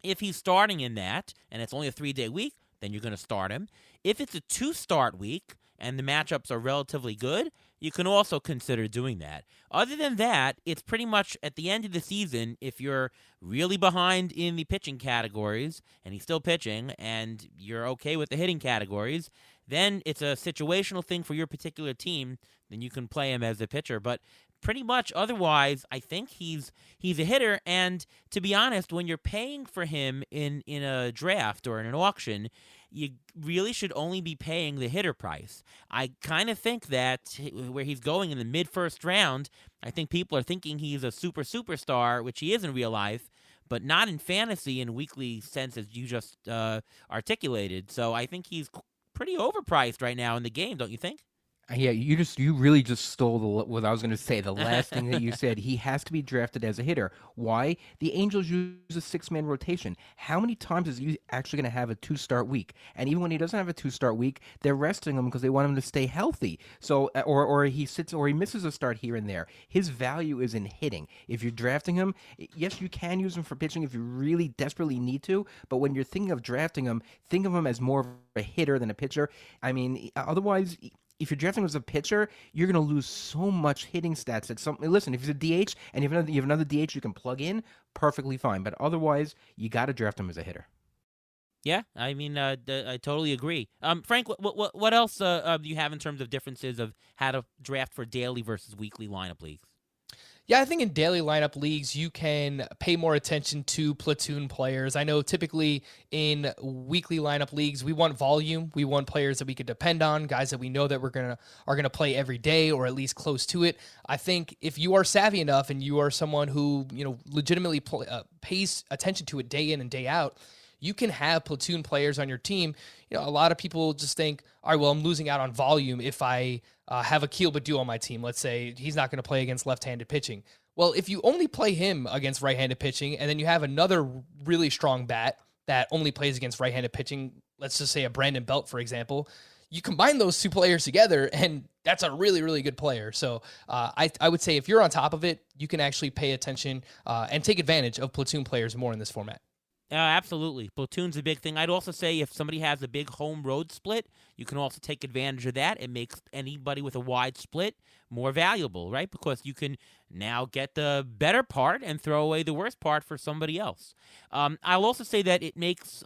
S1: if he's starting in that and it's only a 3-day week, then you're going to start him. If it's a 2-start week and the matchups are relatively good, you can also consider doing that. Other than that, it's pretty much at the end of the season, if you're really behind in the pitching categories and he's still pitching and you're okay with the hitting categories, then it's a situational thing for your particular team, then you can play him as a pitcher. But pretty much otherwise, I think he's a hitter. And to be honest, when you're paying for him in a draft or in an auction, you really should only be paying the hitter price. I kind of think that where he's going in the mid-first round, I think people are thinking he's a superstar, which he is in real life. but not in fantasy and weekly sense as you just articulated. So I think he's pretty overpriced right now in the game, don't you think?
S2: Yeah, you really just stole what I was going to say. The last thing that you said, he has to be drafted as a hitter. Why? The Angels use a six-man rotation. How many times is he actually going to have a two-start week? And even when he doesn't have a two-start week, they're resting him because they want him to stay healthy. So, or he sits or he misses a start here and there. His value is in hitting. If you're drafting him, yes, you can use him for pitching if you really desperately need to. But when you're thinking of drafting him, think of him as more of a hitter than a pitcher. I mean, otherwise, if you're drafting him as a pitcher, you're going to lose so much hitting stats. Listen, if he's a DH and you have another DH you can plug in, perfectly fine. But otherwise, you got to draft him as a hitter.
S1: Yeah, I mean, I totally agree. Frank, what else do you have in terms of differences of how to draft for daily versus weekly lineup leagues?
S3: Yeah, I think in daily lineup leagues, you can pay more attention to platoon players. I know typically in weekly lineup leagues, we want volume. We want players that we could depend on, guys that we know that are gonna play every day or at least close to it. I think if you are savvy enough and you are someone who legitimately pays attention to it day in and day out, you can have platoon players on your team. A lot of people just think, all right, well, I'm losing out on volume if I have Akil Baddoo on my team. Let's say he's not going to play against left-handed pitching. Well, if you only play him against right-handed pitching, and then you have another really strong bat that only plays against right-handed pitching, let's just say a Brandon Belt, for example, you combine those two players together, and that's a really, really good player. So I would say if you're on top of it, you can actually pay attention and take advantage of platoon players more in this format.
S1: Absolutely. Platoon's a big thing. I'd also say if somebody has a big home road split, you can also take advantage of that. It makes anybody with a wide split more valuable, right? Because you can now get the better part and throw away the worst part for somebody else. I'll also say that it makes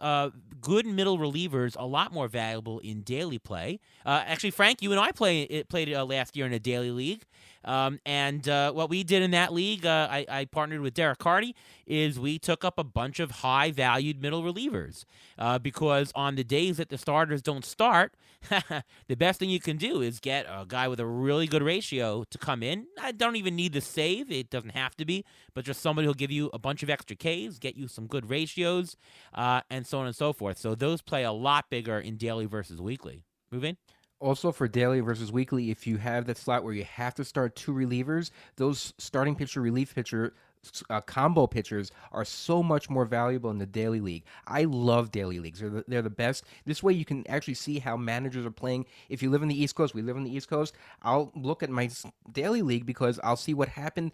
S1: good middle relievers a lot more valuable in daily play. Actually, Frank, you and I played last year in a daily league. And what we did in that league, I partnered with Derek Carty, is we took up a bunch of high-valued middle relievers because on the days that the starters don't start, the best thing you can do is get a guy with a really good ratio to come in. I don't even need the save. It doesn't have to be, but just somebody who'll give you a bunch of extra Ks, get you some good ratios, and so on and so forth. So those play a lot bigger in daily versus weekly. Move in.
S2: Also, for daily versus weekly, if you have that slot where you have to start two relievers, those starting pitcher, relief pitcher, combo pitchers are so much more valuable in the daily league. I love daily leagues. They're the best. This way you can actually see how managers are playing. If you live in the East Coast, we live in the East Coast, I'll look at my daily league because I'll see what happened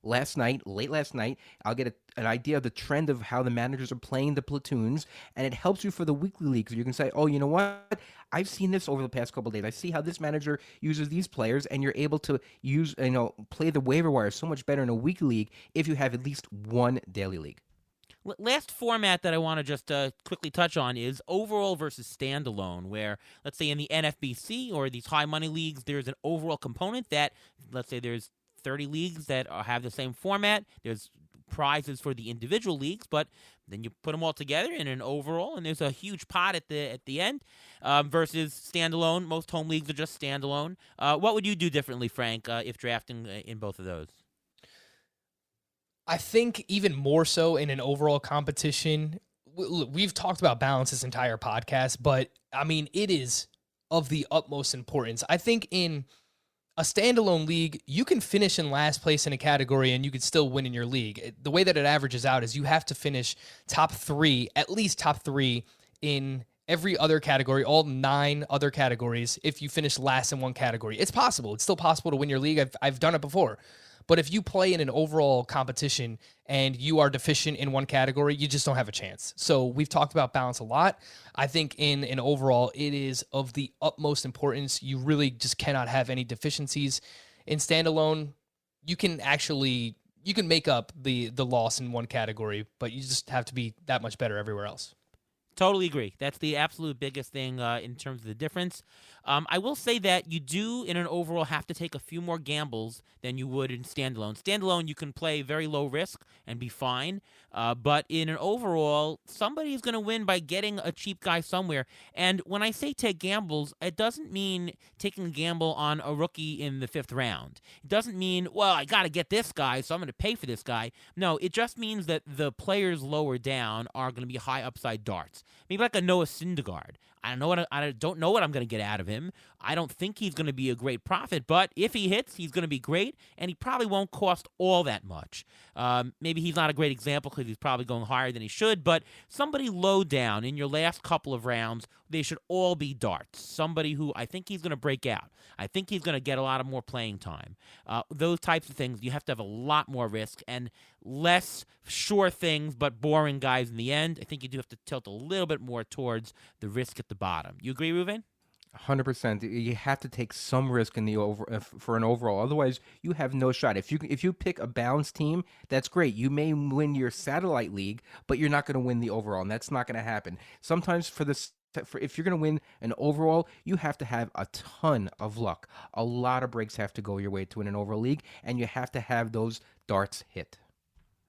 S2: late last night. I'll get an idea of the trend of how the managers are playing the platoons, and it helps you for the weekly leagues. You can say, oh, you know what? I've seen this over the past couple of days. I see how this manager uses these players, and you're able to play the waiver wire so much better in a weekly league if you have at least one daily league.
S1: Last format that I want to just quickly touch on is overall versus standalone, where, let's say in the NFBC or these high money leagues, there's an overall component that, let's say there's 30 leagues that have the same format. There's prizes for the individual leagues, but then you put them all together in an overall, and there's a huge pot at the end. Versus standalone, most home leagues are just standalone. What would you do differently, Frank, if drafting in both of those?
S3: I think even more so in an overall competition. We've talked about balance this entire podcast, but I mean, it is of the utmost importance. I think in a standalone league, you can finish in last place in a category and you could still win in your league. The way that it averages out is you have to finish at least top three in every other category, all 9 other categories. If you finish last in one category, it's possible. It's still possible to win your league. I've done it before. But if you play in an overall competition and you are deficient in one category, you just don't have a chance. So we've talked about balance a lot. I think in an overall, it is of the utmost importance. You really just cannot have any deficiencies. In standalone, you can make up the loss in one category, but you just have to be that much better everywhere else.
S1: Totally agree. That's the absolute biggest thing in terms of the difference. I will say that you do, in an overall, have to take a few more gambles than you would in standalone. Standalone, you can play very low risk and be fine. But in an overall, somebody's going to win by getting a cheap guy somewhere. And when I say take gambles, it doesn't mean taking a gamble on a rookie in the 5th round. It doesn't mean, well, I got to get this guy, so I'm going to pay for this guy. No, it just means that the players lower down are going to be high upside darts. Maybe like a Noah Syndergaard. I don't know what I'm going to get out of him. I don't think he's going to be a great profit, but if he hits, he's going to be great, and he probably won't cost all that much. Maybe he's not a great example because he's probably going higher than he should, but somebody low down in your last couple of rounds, they should all be darts. Somebody who I think he's going to break out. I think he's going to get a lot of more playing time. Those types of things, you have to have a lot more risk and less sure things but boring guys in the end. I think you do have to tilt a little bit more towards the risk at the bottom. You agree, Ruven?
S2: 100%. You have to take some risk in the for an overall. Otherwise, you have no shot. If you pick a balanced team, that's great. You may win your satellite league, but you're not going to win the overall, and that's not going to happen. Sometimes if you're going to win an overall, you have to have a ton of luck. A lot of breaks have to go your way to win an overall league, and you have to have those darts hit.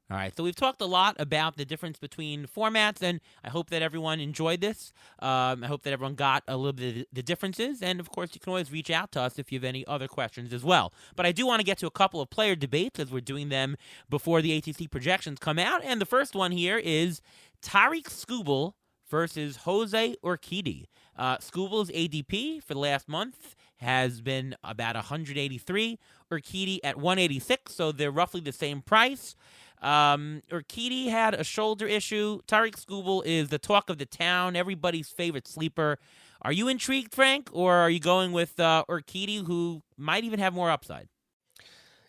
S1: All right, so we've talked a lot about the difference between formats, and I hope that everyone enjoyed this. I hope that everyone got a little bit of the differences, and of course, you can always reach out to us if you have any other questions as well. But I do want to get to a couple of player debates as we're doing them before the ATC projections come out, and the first one here is Tarik Skubal versus Jose Urquidy. Skubal's ADP for the last month has been about 183, Urquidy at 186, so they're roughly the same price. Urquidy had a shoulder issue. Tarik Skubal is the talk of the town, everybody's favorite sleeper. Are you intrigued, Frank, or are you going with Urquidy, who might even have more upside?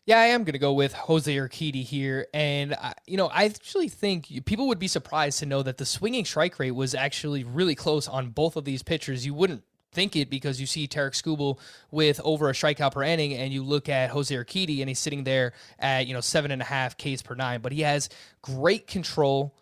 S3: Yeah, I am going to go with Jose Urquidy here. And, I actually think people would be surprised to know that the swinging strike rate was actually really close on both of these pitchers. You wouldn't think it because you see Tarik Skubal with over a strikeout per inning, and you look at Jose Urquidy and he's sitting there at 7.5 Ks per 9, but he has great control.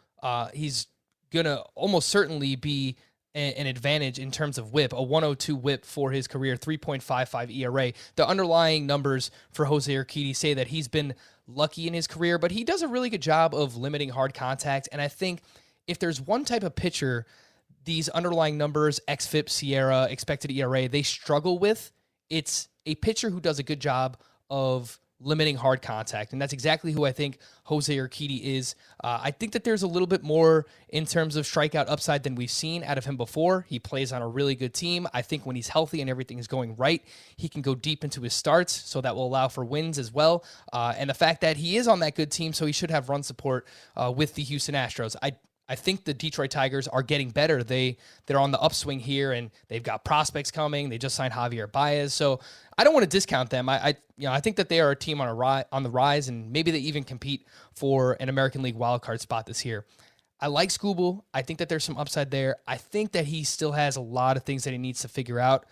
S3: He's gonna almost certainly be an advantage in terms of whip, a 102 whip for his career, 3.55 ERA. The underlying numbers for Jose Urquidy say that he's been lucky in his career, but he does a really good job of limiting hard contact. And I think if there's one type of pitcher these underlying numbers, xFIP, Sierra, expected ERA, they struggle with, it's a pitcher who does a good job of limiting hard contact. And that's exactly who I think Jose Urquidy is. I think that there's a little bit more in terms of strikeout upside than we've seen out of him before. He plays on a really good team. I think when he's healthy and everything is going right, he can go deep into his starts, so that will allow for wins as well. And the fact that he is on that good team, so he should have run support with the Houston Astros. I think the Detroit Tigers are getting better. They're on the upswing here, and they've got prospects coming. They just signed Javier Baez, so I don't want to discount them. I think that they are a team on the rise, and maybe they even compete for an American League wildcard spot this year. I like Skubal. I think that there's some upside there. I think that he still has a lot of things that he needs to figure out.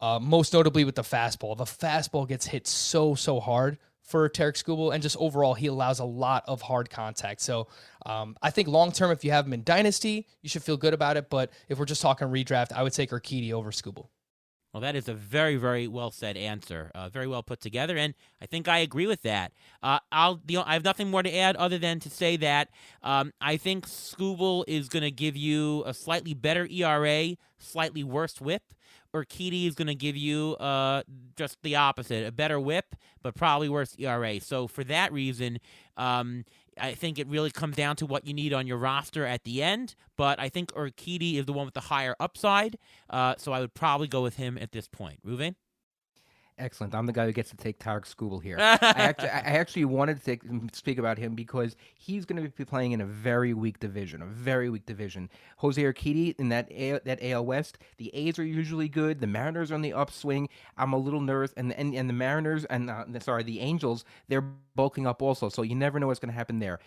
S3: Most notably with the fastball. The fastball gets hit so hard for Tarik Skubal, and just overall, he allows a lot of hard contact. So I think long-term, if you have him in Dynasty, you should feel good about it. But if we're just talking redraft, I would take Urquidy over Skubal.
S1: Well, that is a very, very well said answer. Very well put together, and I think I agree with that. I have nothing more to add other than to say that I think Skubal is going to give you a slightly better ERA, slightly worse whip. Urquidy is going to give you just the opposite, a better whip, but probably worse ERA. So for that reason, I think it really comes down to what you need on your roster at the end. But I think Urquidy is the one with the higher upside, so I would probably go with him at this point. Ruven?
S2: Excellent. I'm the guy who gets to take Tarik Skubal here. I actually wanted to speak about him because he's going to be playing in a very weak division. Jose Urquidy in that AL West, the A's are usually good. The Mariners are on the upswing. I'm a little nervous, and the Mariners the Angels, they're bulking up also. So you never know what's going to happen there.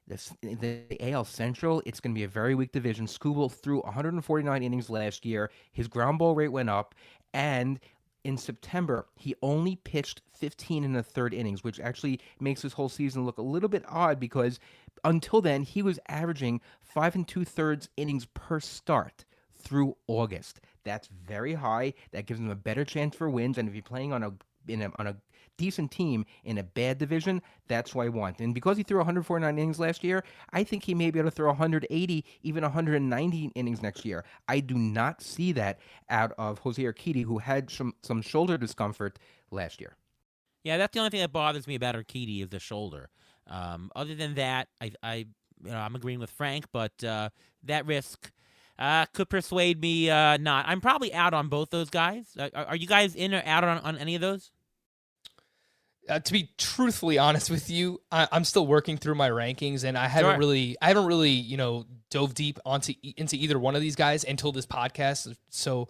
S2: The AL Central, it's going to be a very weak division. Skubal threw 149 innings last year. His ground ball rate went up, and in September, he only pitched 15 in the third innings, which actually makes this whole season look a little bit odd because until then, he was averaging 5 2/3 innings per start through August. That's very high. That gives him a better chance for wins. And if you're playing on a decent team in a bad division, that's what I want. And because he threw 149 innings last year, I think he may be able to throw 180, even 190 innings next year. I do not see that out of Jose Urquidy, who had some shoulder discomfort last year.
S1: Yeah, that's the only thing that bothers me about Urquidy is the shoulder. Other than that, I'm agreeing with Frank, but that risk could persuade me not. I'm probably out on both those guys. Are you guys in or out on any of those?
S3: To be truthfully honest with you, I'm still working through my rankings, and I haven't
S1: Sure.
S3: really, dove deep into either one of these guys until this podcast. So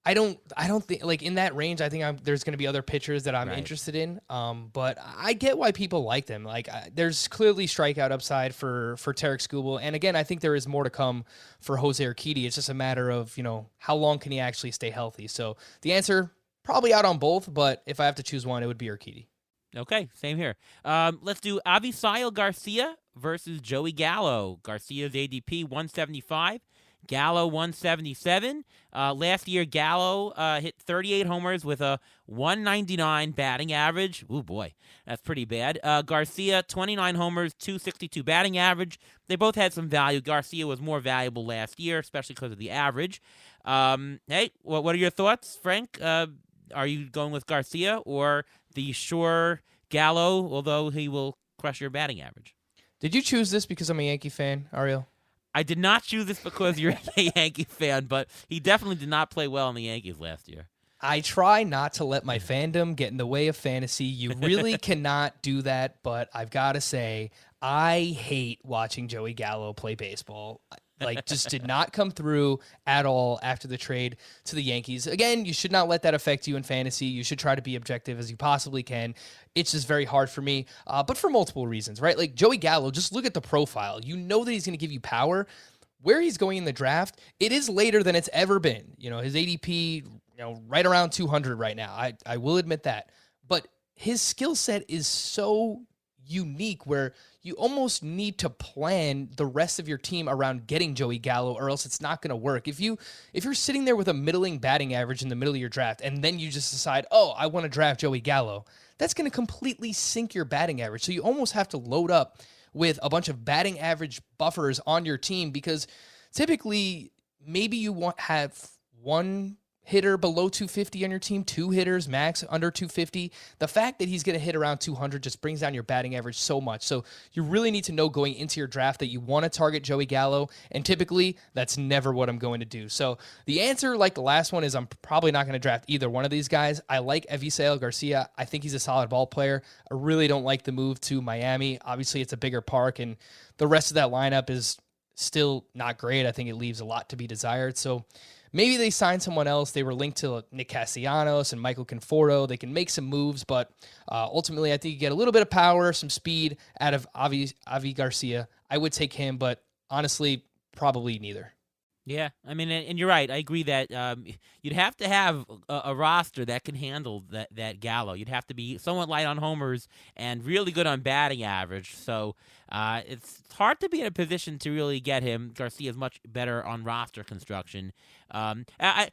S3: I don't think like in that range. I think there's going to be other pitchers that I'm
S1: Right.
S3: interested in. But I get why people like them. Like there's clearly strikeout upside for Tarek Skubal, and again, I think there is more to come for Jose Urquidy. It's just a matter of how long can he actually stay healthy. So the answer probably out on both, but if I have to choose one, it would be Urquidy.
S1: Okay, same here. Let's do Avisail Garcia versus Joey Gallo. Garcia's ADP 175, Gallo 177. Last year, Gallo hit 38 homers with a 199 batting average. Ooh, boy, that's pretty bad. Garcia, 29 homers, 262 batting average. They both had some value. Garcia was more valuable last year, especially because of the average. Hey, what are your thoughts, Frank? Are you going with Garcia or the sure Gallo, although he will crush your batting average?
S3: Did you choose this because I'm a Yankee fan, Ariel?
S1: I did not choose this because you're a Yankee fan, but he definitely did not play well in the Yankees last year.
S3: I try not to let my fandom get in the way of fantasy. You really cannot do that, but I've got to say, I hate watching Joey Gallo play baseball. Like, just did not come through at all after the trade to the Yankees. Again, you should not let that affect you in fantasy. You should try to be objective as you possibly can. It's just very hard for me, but for multiple reasons, right? Like, Joey Gallo, just look at the profile. You know that he's going to give you power. Where he's going in the draft, it is later than it's ever been. His ADP, right around 200 right now. I will admit that. But his skill set is so unique where you almost need to plan the rest of your team around getting Joey Gallo, or else it's not going to work. If you're sitting there with a middling batting average in the middle of your draft, and then you just decide, oh, I want to draft Joey Gallo, that's going to completely sink your batting average. So you almost have to load up with a bunch of batting average buffers on your team, because typically maybe you have one hitter below 250 on your team, two hitters max under 250. The fact that he's going to hit around 200 just brings down your batting average so much. So you really need to know going into your draft that you want to target Joey Gallo, and typically that's never what I'm going to do. So the answer, like the last one, is I'm probably not going to draft either one of these guys. I like Avisail Garcia. I think he's a solid ball player. I really don't like the move to Miami. Obviously, it's a bigger park, and the rest of that lineup is still not great. I think it leaves a lot to be desired. So maybe they sign someone else. They were linked to Nick Castellanos and Michael Conforto. They can make some moves, but ultimately I think you get a little bit of power, some speed out of Avi Garcia. I would take him, but honestly, probably neither.
S1: Yeah, I mean, and you're right. I agree that you'd have to have a roster that can handle that Gallo. You'd have to be somewhat light on homers and really good on batting average. So it's hard to be in a position to really get him. Garcia is much better on roster construction. I'd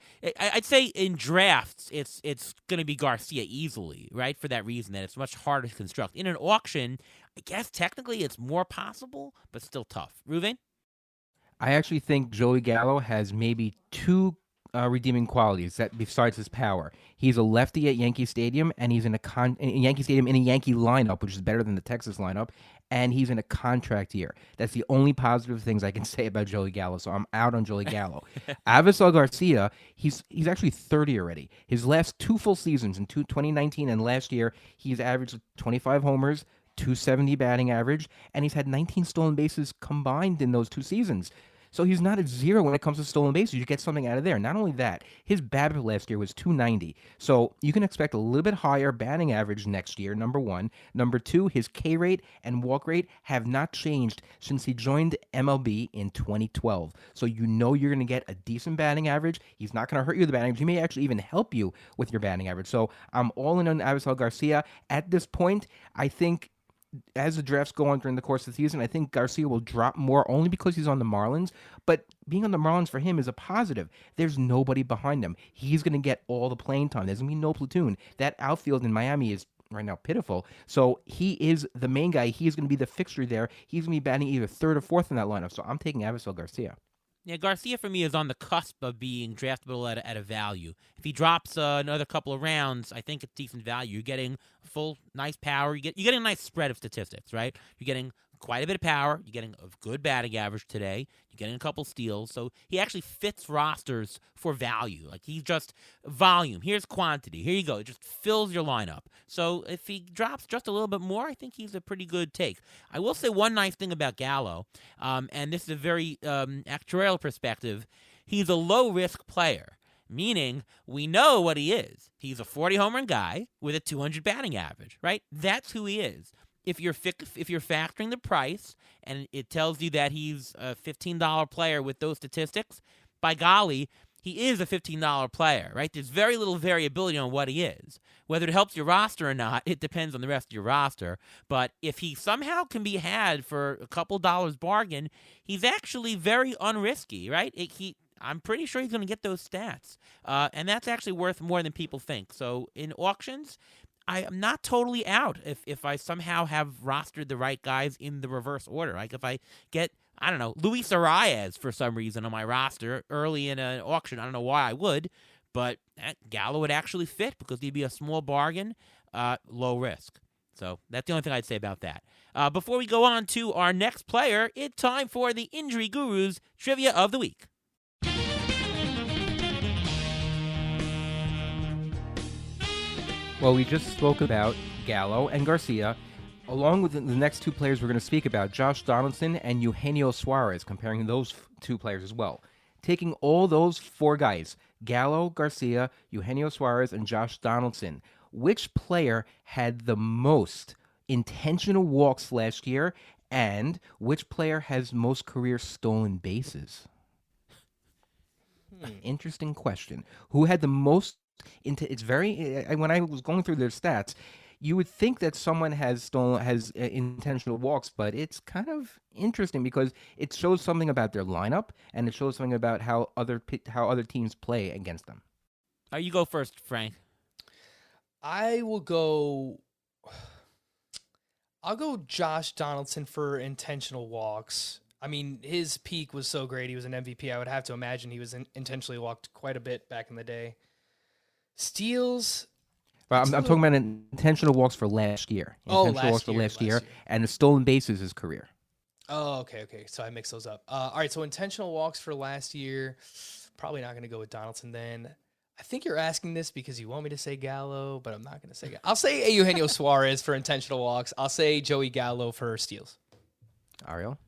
S1: say in drafts, it's going to be Garcia easily, right? For that reason, that it's much harder to construct. In an auction, I guess technically it's more possible, but still tough. Ruvain?
S2: I actually think Joey Gallo has maybe two redeeming qualities that besides his power. He's a lefty at Yankee Stadium, and he's in Yankee Stadium in a Yankee lineup, which is better than the Texas lineup, and he's in a contract year. That's the only positive things I can say about Joey Gallo, so I'm out on Joey Gallo. Avisel Garcia, he's actually 30 already. His last two full seasons in 2019 and last year, he's averaged 25 homers, 270 batting average, and he's had 19 stolen bases combined in those two seasons. So he's not at zero when it comes to stolen bases. You get something out of there. Not only that, his BABIP last year was 290. So you can expect a little bit higher batting average next year, number one. Number two, his K rate and walk rate have not changed since he joined MLB in 2012. So you know you're going to get a decent batting average. He's not going to hurt you with the batting average. He may actually even help you with your batting average. So I'm all in on Avisel Garcia. At this point, I think as the drafts go on during the course of the season, I think Garcia will drop more only because he's on the Marlins. But being on the Marlins for him is a positive. There's nobody behind him. He's going to get all the playing time. There's going to be no platoon. That outfield in Miami is right now pitiful. So he is the main guy. He is going to be the fixture there. He's going to be batting either third or fourth in that lineup. So I'm taking Avisel Garcia.
S1: Yeah, Garcia for me is on the cusp of being draftable at a value. If he drops another couple of rounds, I think it's decent value. You're getting full, nice power. You're getting a nice spread of statistics, right? You're getting quite a bit of power. You're getting a good batting average today. You're getting a couple steals. So he actually fits rosters for value. Like, he's just volume. Here's quantity. Here you go. It just fills your lineup. So if he drops just a little bit more, I think he's a pretty good take. I will say one nice thing about Gallo, and this is a very actuarial perspective. He's a low-risk player, meaning we know what he is. He's a 40-home run guy with a 200 batting average, right? That's who he is. If you're factoring the price and it tells you that he's a $15 player with those statistics, by golly, he is a $15 player, right? There's very little variability on what he is. Whether it helps your roster or not, it depends on the rest of your roster. But if he somehow can be had for a couple dollars bargain, he's actually very unrisky, right? I'm pretty sure he's going to get those stats. And that's actually worth more than people think. So in auctions, I am not totally out if I somehow have rostered the right guys in the reverse order. Like if I get, I don't know, Luis Arias for some reason on my roster early in an auction. I don't know why I would, but Gallo would actually fit because he'd be a small bargain, low risk. So that's the only thing I'd say about that. Before we go on to our next player, it's time for the Injury Gurus Trivia of the Week.
S2: Well, we just spoke about Gallo and Garcia, along with the next two players we're going to speak about, Josh Donaldson and Eugenio Suarez, comparing those two players as well. Taking all those four guys, Gallo, Garcia, Eugenio Suarez, and Josh Donaldson, which player had the most intentional walks last year, and which player has most career stolen bases? Interesting question. Who had the most? It's very. When I was going through their stats, you would think that someone has intentional walks, but it's kind of interesting because it shows something about their lineup and it shows something about how other teams play against them.
S1: You go first, Frank.
S3: I'll go Josh Donaldson for intentional walks. I mean, his peak was so great. He was an MVP. I would have to imagine he was intentionally walked quite a bit back in the day. Steals.
S2: Well, I'm talking about intentional walks for last year. Intentional walks for last year, and the stolen bases his career.
S3: Oh, okay. So I mixed those up. All right, so intentional walks for last year. Probably not going to go with Donaldson then. I think you're asking this because you want me to say Gallo, but I'm not going to say Gallo. I'll say Eugenio Suarez for intentional walks. I'll say Joey Gallo for steals.
S2: Ariel?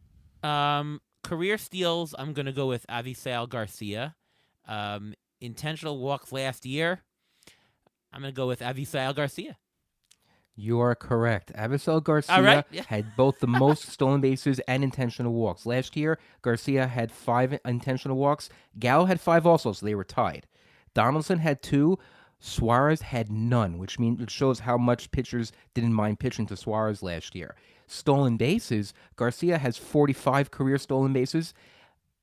S1: Career steals, I'm going to go with Avisel Garcia. Intentional walks last year, I'm going to go with Avisel Garcia.
S2: You are correct. Avisel Garcia
S1: Yeah.
S2: had both the most stolen bases and intentional walks. Last year, Garcia had 5 intentional walks. Gallo had 5 also, so they were tied. Donaldson had 2. Suarez had none, which means it shows how much pitchers didn't mind pitching to Suarez last year. Stolen bases, Garcia has 45 career stolen bases.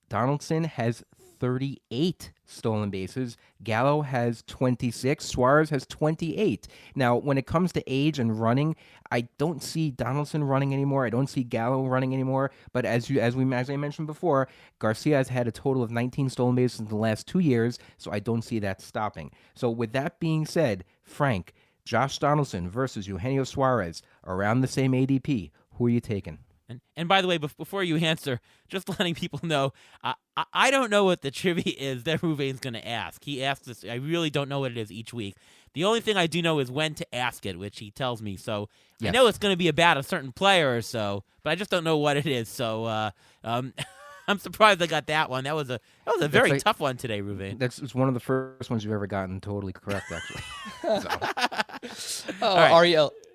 S2: Donaldson has 38 stolen bases. Gallo has 26. Suarez has 28. Now, when it comes to age and running, I don't see Donaldson running anymore. I don't see Gallo running anymore. But as I mentioned before, Garcia has had a total of 19 stolen bases in the last 2 years, so I don't see that stopping. So with that being said, Frank, Josh Donaldson versus Eugenio Suarez, around the same ADP. Who are you taking?
S1: And by the way, before you answer, just letting people know, I don't know what the trivia is that Ruvain's going to ask. He asks this. I really don't know what it is each week. The only thing I do know is when to ask it, which he tells me. So yes. I know it's going to be about a certain player or so, but I just don't know what it is. So I'm surprised I got that one. That was a very tough one today, Ruvain.
S2: It's one of the first ones you've ever gotten totally correct, actually.
S3: Right.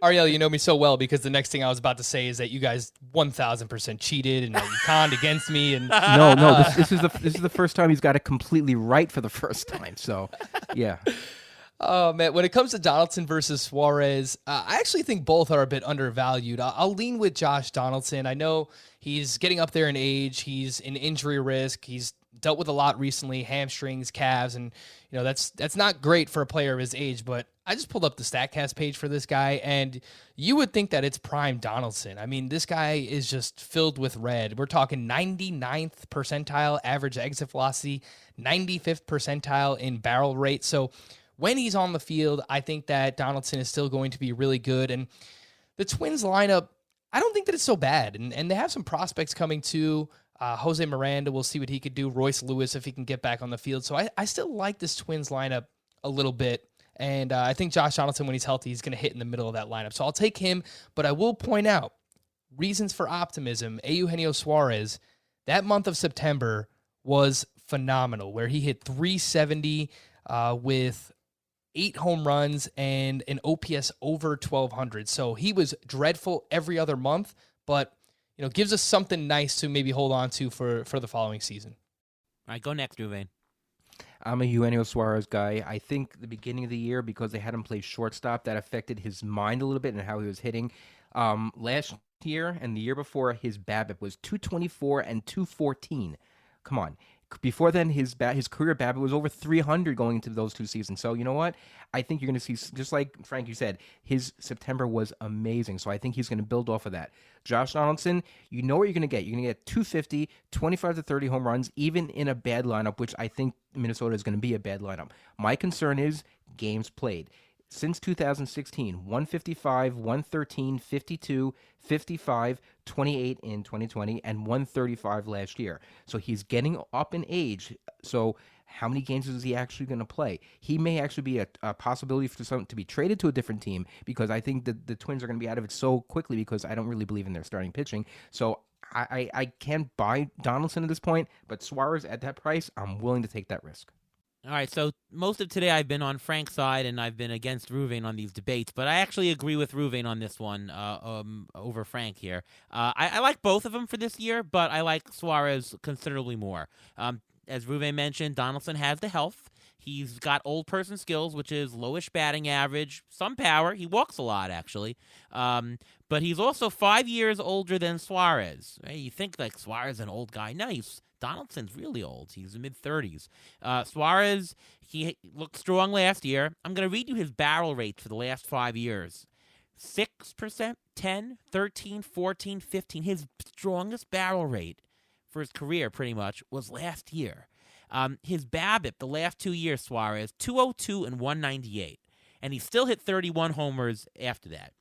S3: Ariel, you know me so well because the next thing I was about to say is that you guys 1,000% cheated and that you conned against me. And
S2: this is the first time he's got it completely right for the first time. So, yeah.
S3: Oh, man. When it comes to Donaldson versus Suarez, I actually think both are a bit undervalued. I'll lean with Josh Donaldson. I know he's getting up there in age. He's an injury risk. He's dealt with a lot recently, hamstrings, calves, and that's not great for a player of his age. But I just pulled up the StatCast page for this guy, and you would think that it's prime Donaldson. I mean, this guy is just filled with red. We're talking 99th percentile average exit velocity, 95th percentile in barrel rate. So when he's on the field, I think that Donaldson is still going to be really good. And the Twins lineup, I don't think that it's so bad. And they have some prospects coming too. Jose Miranda, we'll see what he could do. Royce Lewis, if he can get back on the field. So I still like this Twins lineup a little bit. And I think Josh Donaldson, when he's healthy, he's going to hit in the middle of that lineup. So I'll take him. But I will point out, reasons for optimism, Eugenio Suarez, that month of September was phenomenal, where he hit 370 with 8 home runs and an OPS over 1,200. So he was dreadful every other month, but gives us something nice to maybe hold on to for the following season.
S1: All right, go next, Ruvain.
S2: I'm a Eugenio Suarez guy. I think the beginning of the year, because they had him play shortstop, that affected his mind a little bit and how he was hitting. Last year and the year before, his BABIP was 224 and 214. Come on. Before then, his career BABIP was over 300 going into those 2 seasons. So you know what? I think you're going to see, just like Frank, you said, his September was amazing. So I think he's going to build off of that. Josh Donaldson, you know what you're going to get. You're going to get 250, 25 to 30 home runs, even in a bad lineup, which I think Minnesota is going to be a bad lineup. My concern is games played. Since 2016, 155, 113, 52, 55, 28 in 2020, and 135 last year. So he's getting up in age. So how many games is he actually going to play? He may actually be a possibility for someone to be traded to a different team, because I think that the Twins are going to be out of it so quickly, because I don't really believe in their starting pitching. So I can't buy Donaldson at this point, but Suarez at that price, I'm willing to take that risk.
S1: All right, so most of today I've been on Frank's side and I've been against Ruvain on these debates, but I actually agree with Ruvain on this one over Frank here. I like both of them for this year, but I like Suarez considerably more. As Ruvain mentioned, Donaldson has the health. He's got old person skills, which is lowish batting average, some power. He walks a lot, actually. But he's also 5 years older than Suarez. Right? You think like Suarez is an old guy. No, Donaldson's really old. He's in mid-30s. Suarez, he looked strong last year. I'm going to read you his barrel rates for the last 5 years. 6%, 10, 13, 14, 15. His strongest barrel rate for his career, pretty much, was last year. His BABIP the last 2 years, Suarez, 202 and 198. And he still hit 31 homers after that.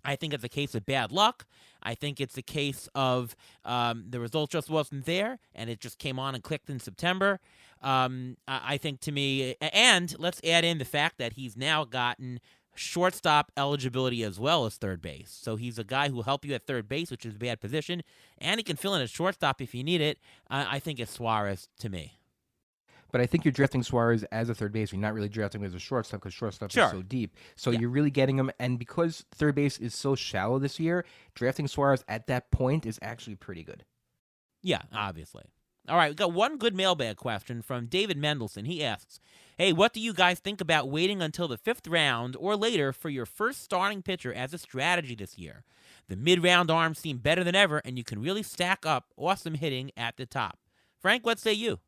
S1: I think it's a case of bad luck. I think it's a case of the result just wasn't there, and it just came on and clicked in September. I think, to me, and let's add in the fact that he's now gotten shortstop eligibility as well as third base. So he's a guy who will help you at third base, which is a bad position, and he can fill in at shortstop if you need it. I think it's Suarez to me.
S2: But I think you're drafting Suarez as a third baseman. You're not really drafting him as a shortstop, because shortstop
S1: Sure.
S2: is so deep. So
S1: Yeah.
S2: you're really getting him. And because third base is so shallow this year, drafting Suarez at that point is actually pretty good.
S1: Yeah, obviously. All right, we got one good mailbag question from David Mendelson. He asks, hey, what do you guys think about waiting until the 5th round or later for your first starting pitcher as a strategy this year? The mid-round arms seem better than ever, and you can really stack up awesome hitting at the top. Frank, what say you?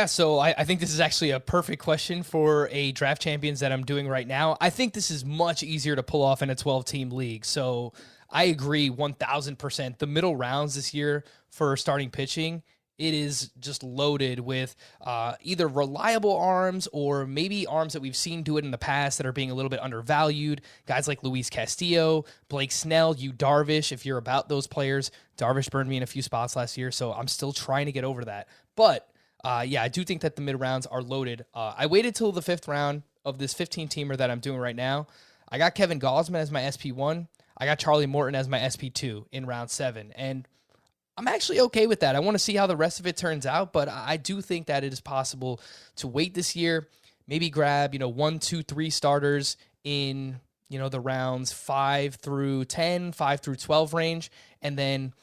S3: So I think this is actually a perfect question for a draft champions that I'm doing right now. I think this is much easier to pull off in a 12-team league. So I agree 1,000%. The middle rounds this year for starting pitching, it is just loaded with either reliable arms or maybe arms that we've seen do it in the past that are being a little bit undervalued. Guys like Luis Castillo, Blake Snell, Darvish, if you're about those players. Darvish burned me in a few spots last year, so I'm still trying to get over that. But I do think that the mid rounds are loaded. I waited till the 5th round of this 15-teamer that I'm doing right now. I got Kevin Gausman as my SP1. I got Charlie Morton as my SP2 in round 7. And I'm actually okay with that. I want to see how the rest of it turns out, but I do think that it is possible to wait this year, maybe grab, 1, 2, 3 starters in, the rounds 5 through 10, 5 through 12 range. And then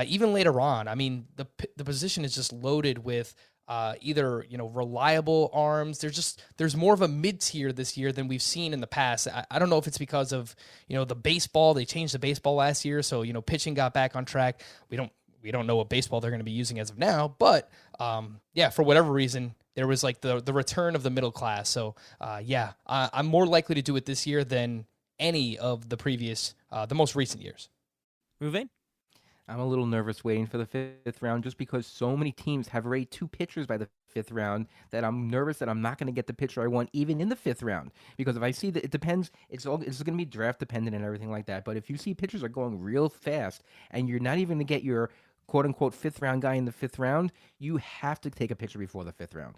S3: even later on, I mean, the position is just loaded with either, reliable arms. There's more of a mid-tier this year than we've seen in the past. I don't know if it's because of, the baseball. They changed the baseball last year, so, pitching got back on track. We don't know what baseball they're going to be using as of now, but for whatever reason, there was like the return of the middle class. So I'm more likely to do it this year than any of the previous, the most recent years.
S1: Ruvain?
S2: I'm a little nervous waiting for the fifth round just because so many teams have already 2 pitchers by the fifth round that I'm nervous that I'm not going to get the pitcher I want even in the fifth round. Because if I see that it depends, it's going to be draft dependent and everything like that. But if you see pitchers are going real fast and you're not even going to get your quote unquote fifth round guy in the fifth round, you have to take a pitcher before the fifth round.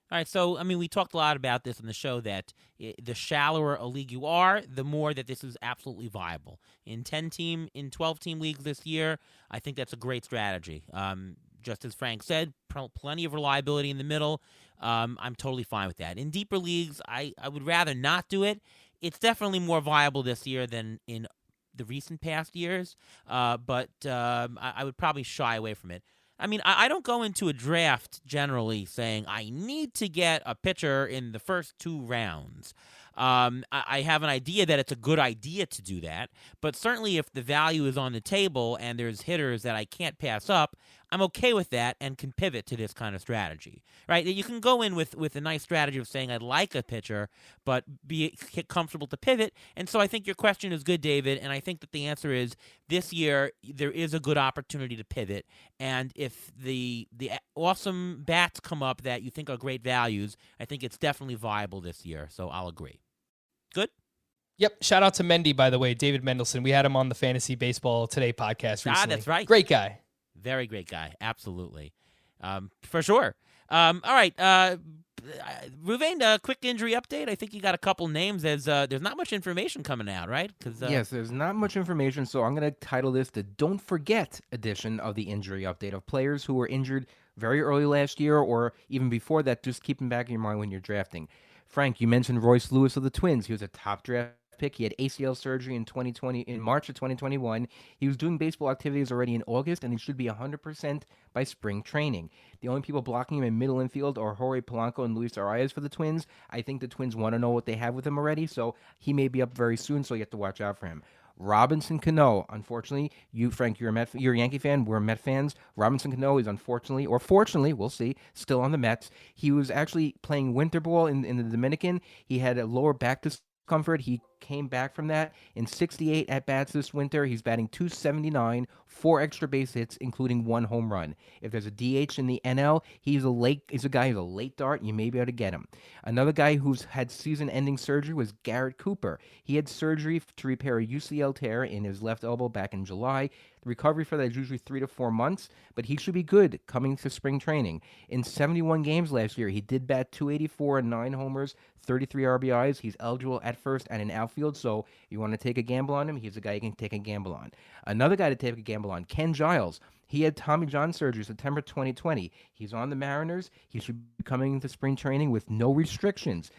S1: All right, so, we talked a lot about this on the show that the shallower a league you are, the more that this is absolutely viable. In 12-team leagues this year, I think that's a great strategy. Just as Frank said, plenty of reliability in the middle. I'm totally fine with that. In deeper leagues, I would rather not do it. It's definitely more viable this year than in the recent past years, but I would probably shy away from it. I don't go into a draft generally saying I need to get a pitcher in the first 2 rounds. I have an idea that it's a good idea to do that, but certainly if the value is on the table and there's hitters that I can't pass up, I'm okay with that and can pivot to this kind of strategy, right? You can go in with a nice strategy of saying I'd like a pitcher, but get comfortable to pivot. And so I think your question is good, David, and I think that the answer is this year there is a good opportunity to pivot. And if the awesome bats come up that you think are great values, I think it's definitely viable this year. So I'll agree. Good?
S3: Yep. Shout out to Mendy, by the way, David Mendelson. We had him on the Fantasy Baseball Today podcast recently.
S1: That's right.
S3: Great guy.
S1: Very great guy. Absolutely. For sure. All right. Ruvain, a quick injury update. I think you got a couple names. There's not much information coming out, right?
S2: Yes, there's not much information, so I'm going to title this the Don't Forget edition of the injury update of players who were injured very early last year or even before that. Just keep them back in your mind when you're drafting. Frank, you mentioned Royce Lewis of the Twins. He was a top draft pick. He had ACL surgery in March of 2021. He was doing baseball activities already in August, and he should be 100% by spring training. The only people blocking him in middle infield are Jorge Polanco and Luis Arias for the Twins. I think the Twins want to know what they have with him already, so he may be up very soon, so you have to watch out for him. Robinson Cano, unfortunately, Frank, you're a Yankee fan, we're Met fans. Robinson Cano is unfortunately, or fortunately, we'll see, still on the Mets. He was actually playing winter ball in the Dominican. He had a lower back discomfort. He came back from that in 68 at-bats this winter. He's batting .279, 4 extra base hits, including 1 home run. If there's a DH in the NL, he's a guy who's a late dart. You may be able to get him. Another guy who's had season-ending surgery was Garrett Cooper. He had surgery to repair a UCL tear in his left elbow back in July. The recovery for that is usually 3 to 4 months, but he should be good coming to spring training. In 71 games last year, he did bat .284 and 9 homers, 33 RBIs. He's eligible at first and in outfield, so if you want to take a gamble on him, he's a guy you can take a gamble on. Another guy to take a gamble on, Ken Giles. He had Tommy John surgery September 2020. He's on the Mariners. He should be coming into spring training with no restrictions.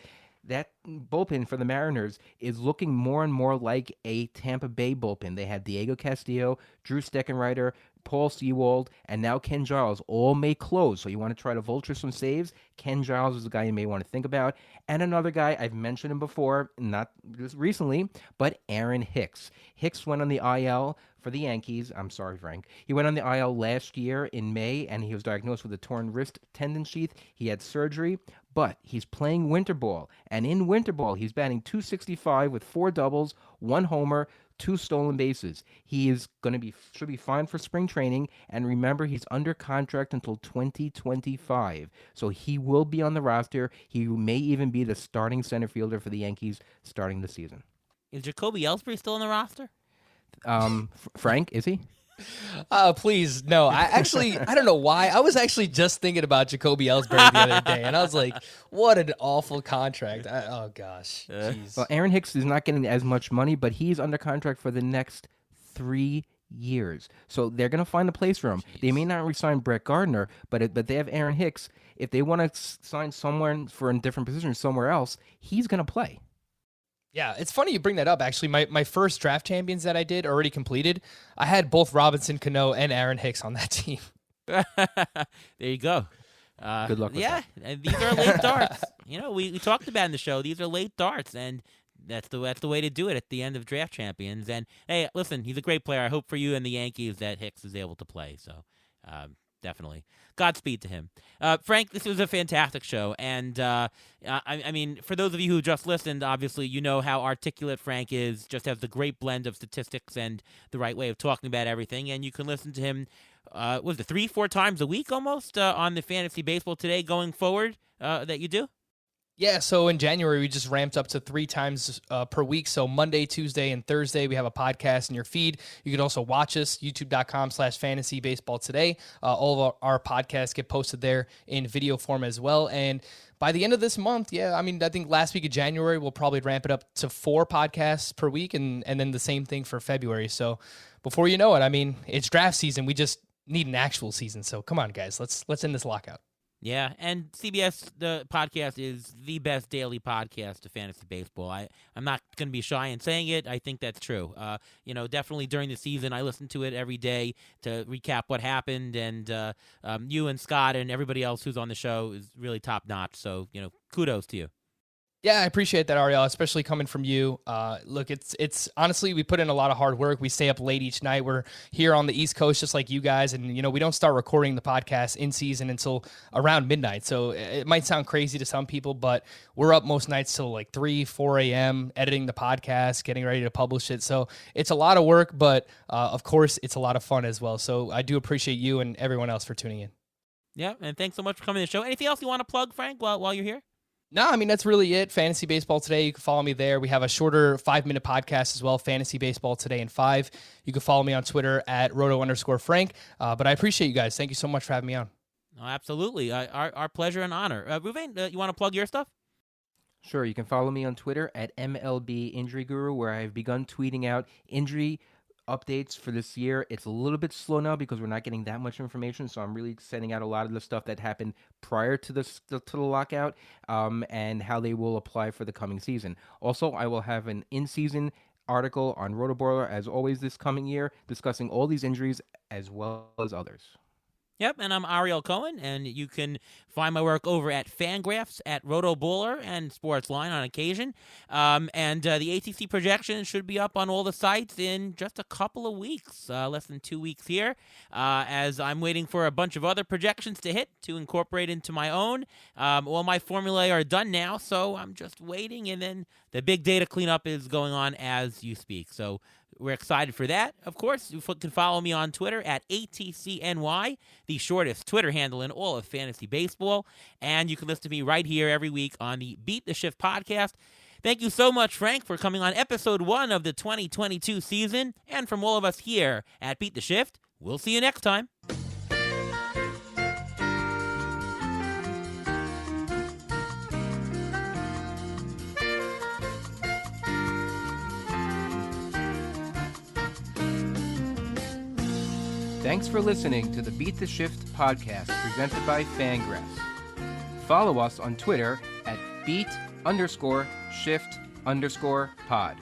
S2: That bullpen for the Mariners is looking more and more like a Tampa Bay bullpen. They had Diego Castillo, Drew Steckenrider, Paul Sewald, and now Ken Giles all may close. So you want to try to vulture some saves. Ken Giles is a guy you may want to think about. And another guy, I've mentioned him before, not just recently, but Aaron Hicks. Hicks went on the IL for the Yankees. I'm sorry, Frank. He went on the IL last year in May, and he was diagnosed with a torn wrist tendon sheath. He had surgery, but he's playing winter ball. And in winter ball, he's batting .265 with 4 doubles, 1 homer, 2 stolen bases. He is should be fine for spring training, and remember, he's under contract until 2025. So he will be on the roster. He may even be the starting center fielder for the Yankees starting the season.
S1: Is Jacoby Ellsbury still on the roster?
S2: Frank, is he?
S3: Please, no. I don't know why. I was actually just thinking about Jacoby Ellsbury the other day, and I was like, what an awful contract. Oh, gosh. Jeez.
S2: Well, Aaron Hicks is not getting as much money, but he's under contract for the next 3 years. So they're going to find a place for him. Jeez. They may not re-sign Brett Gardner, but they have Aaron Hicks. If they want to sign someone for a different position somewhere else, he's going to play.
S3: Yeah, it's funny you bring that up, actually. My first draft champions that I did already completed, I had both Robinson Cano and Aaron Hicks on that team.
S1: There you go.
S2: Good luck with
S1: yeah, and these are late darts. We talked about in the show. These are late darts, and that's the way to do it at the end of Draft Champions. And hey, listen, he's a great player. I hope for you and the Yankees that Hicks is able to play. So definitely, Godspeed to him. Frank, this was a fantastic show, and I mean, for those of you who just listened, obviously you know how articulate Frank is. Just has the great blend of statistics and the right way of talking about everything, and you can listen to him. Was it 3-4 times a week almost on the Fantasy Baseball Today going forward that you do?
S3: Yeah, so in January, we just ramped up to 3 times per week. So Monday, Tuesday, and Thursday, we have a podcast in your feed. You can also watch us, youtube.com/fantasy baseball today. All of our podcasts get posted there in video form as well. And by the end of this month, I think last week of January, we'll probably ramp it up to 4 podcasts per week, and then the same thing for February. So before you know it, it's draft season. We just need an actual season. So come on, guys, let's end this lockout.
S1: Yeah, and CBS, the podcast, is the best daily podcast of fantasy baseball. I'm not going to be shy in saying it. I think that's true. Definitely during the season, I listen to it every day to recap what happened, and you and Scott and everybody else who's on the show is really top-notch, so, kudos to you.
S3: Yeah, I appreciate that, Ariel, especially coming from you. Look, it's honestly, we put in a lot of hard work. We stay up late each night. We're here on the East Coast just like you guys, and we don't start recording the podcast in season until around midnight. So it might sound crazy to some people, but we're up most nights till like 3, 4 a.m. editing the podcast, getting ready to publish it. So it's a lot of work, but of course, it's a lot of fun as well. So I do appreciate you and everyone else for tuning in.
S1: Yeah, and thanks so much for coming to the show. Anything else you want to plug, Frank, while you're here?
S3: No, that's really it. Fantasy Baseball Today. You can follow me there. We have a shorter 5-minute podcast as well, Fantasy Baseball Today in 5. You can follow me on Twitter at roto_Frank. But I appreciate you guys. Thank you so much for having me on.
S1: Oh, absolutely. Our pleasure and honor. Ruvain, you want to plug your stuff?
S2: Sure. You can follow me on Twitter at MLB Injury Guru, where I've begun tweeting out injury updates for this year. It's a little bit slow now because we're not getting that much information, so I'm really sending out a lot of the stuff that happened prior to the lockout, and how they will apply for the coming season. Also, I will have an in-season article on Rotoballer as always this coming year, discussing all these injuries as well as others.
S1: Yep, and I'm Ariel Cohen, and you can find my work over at Fangraphs, at Roto-Bowler, and Sportsline on occasion. And the ATC projection should be up on all the sites in just a couple of weeks, less than 2 weeks here, as I'm waiting for a bunch of other projections to hit to incorporate into my own. All my formulae are done now, so I'm just waiting, and then the big data cleanup is going on as you speak. So we're excited for that. Of course, you can follow me on Twitter at ATCNY, the shortest Twitter handle in all of fantasy baseball. And you can listen to me right here every week on the Beat the Shift podcast. Thank you so much, Frank, for coming on episode 1 of the 2022 season. And from all of us here at Beat the Shift, we'll see you next time.
S2: Thanks for listening to the Beat the Shift podcast presented by Fangraphs. Follow us on Twitter at beat_shift_pod.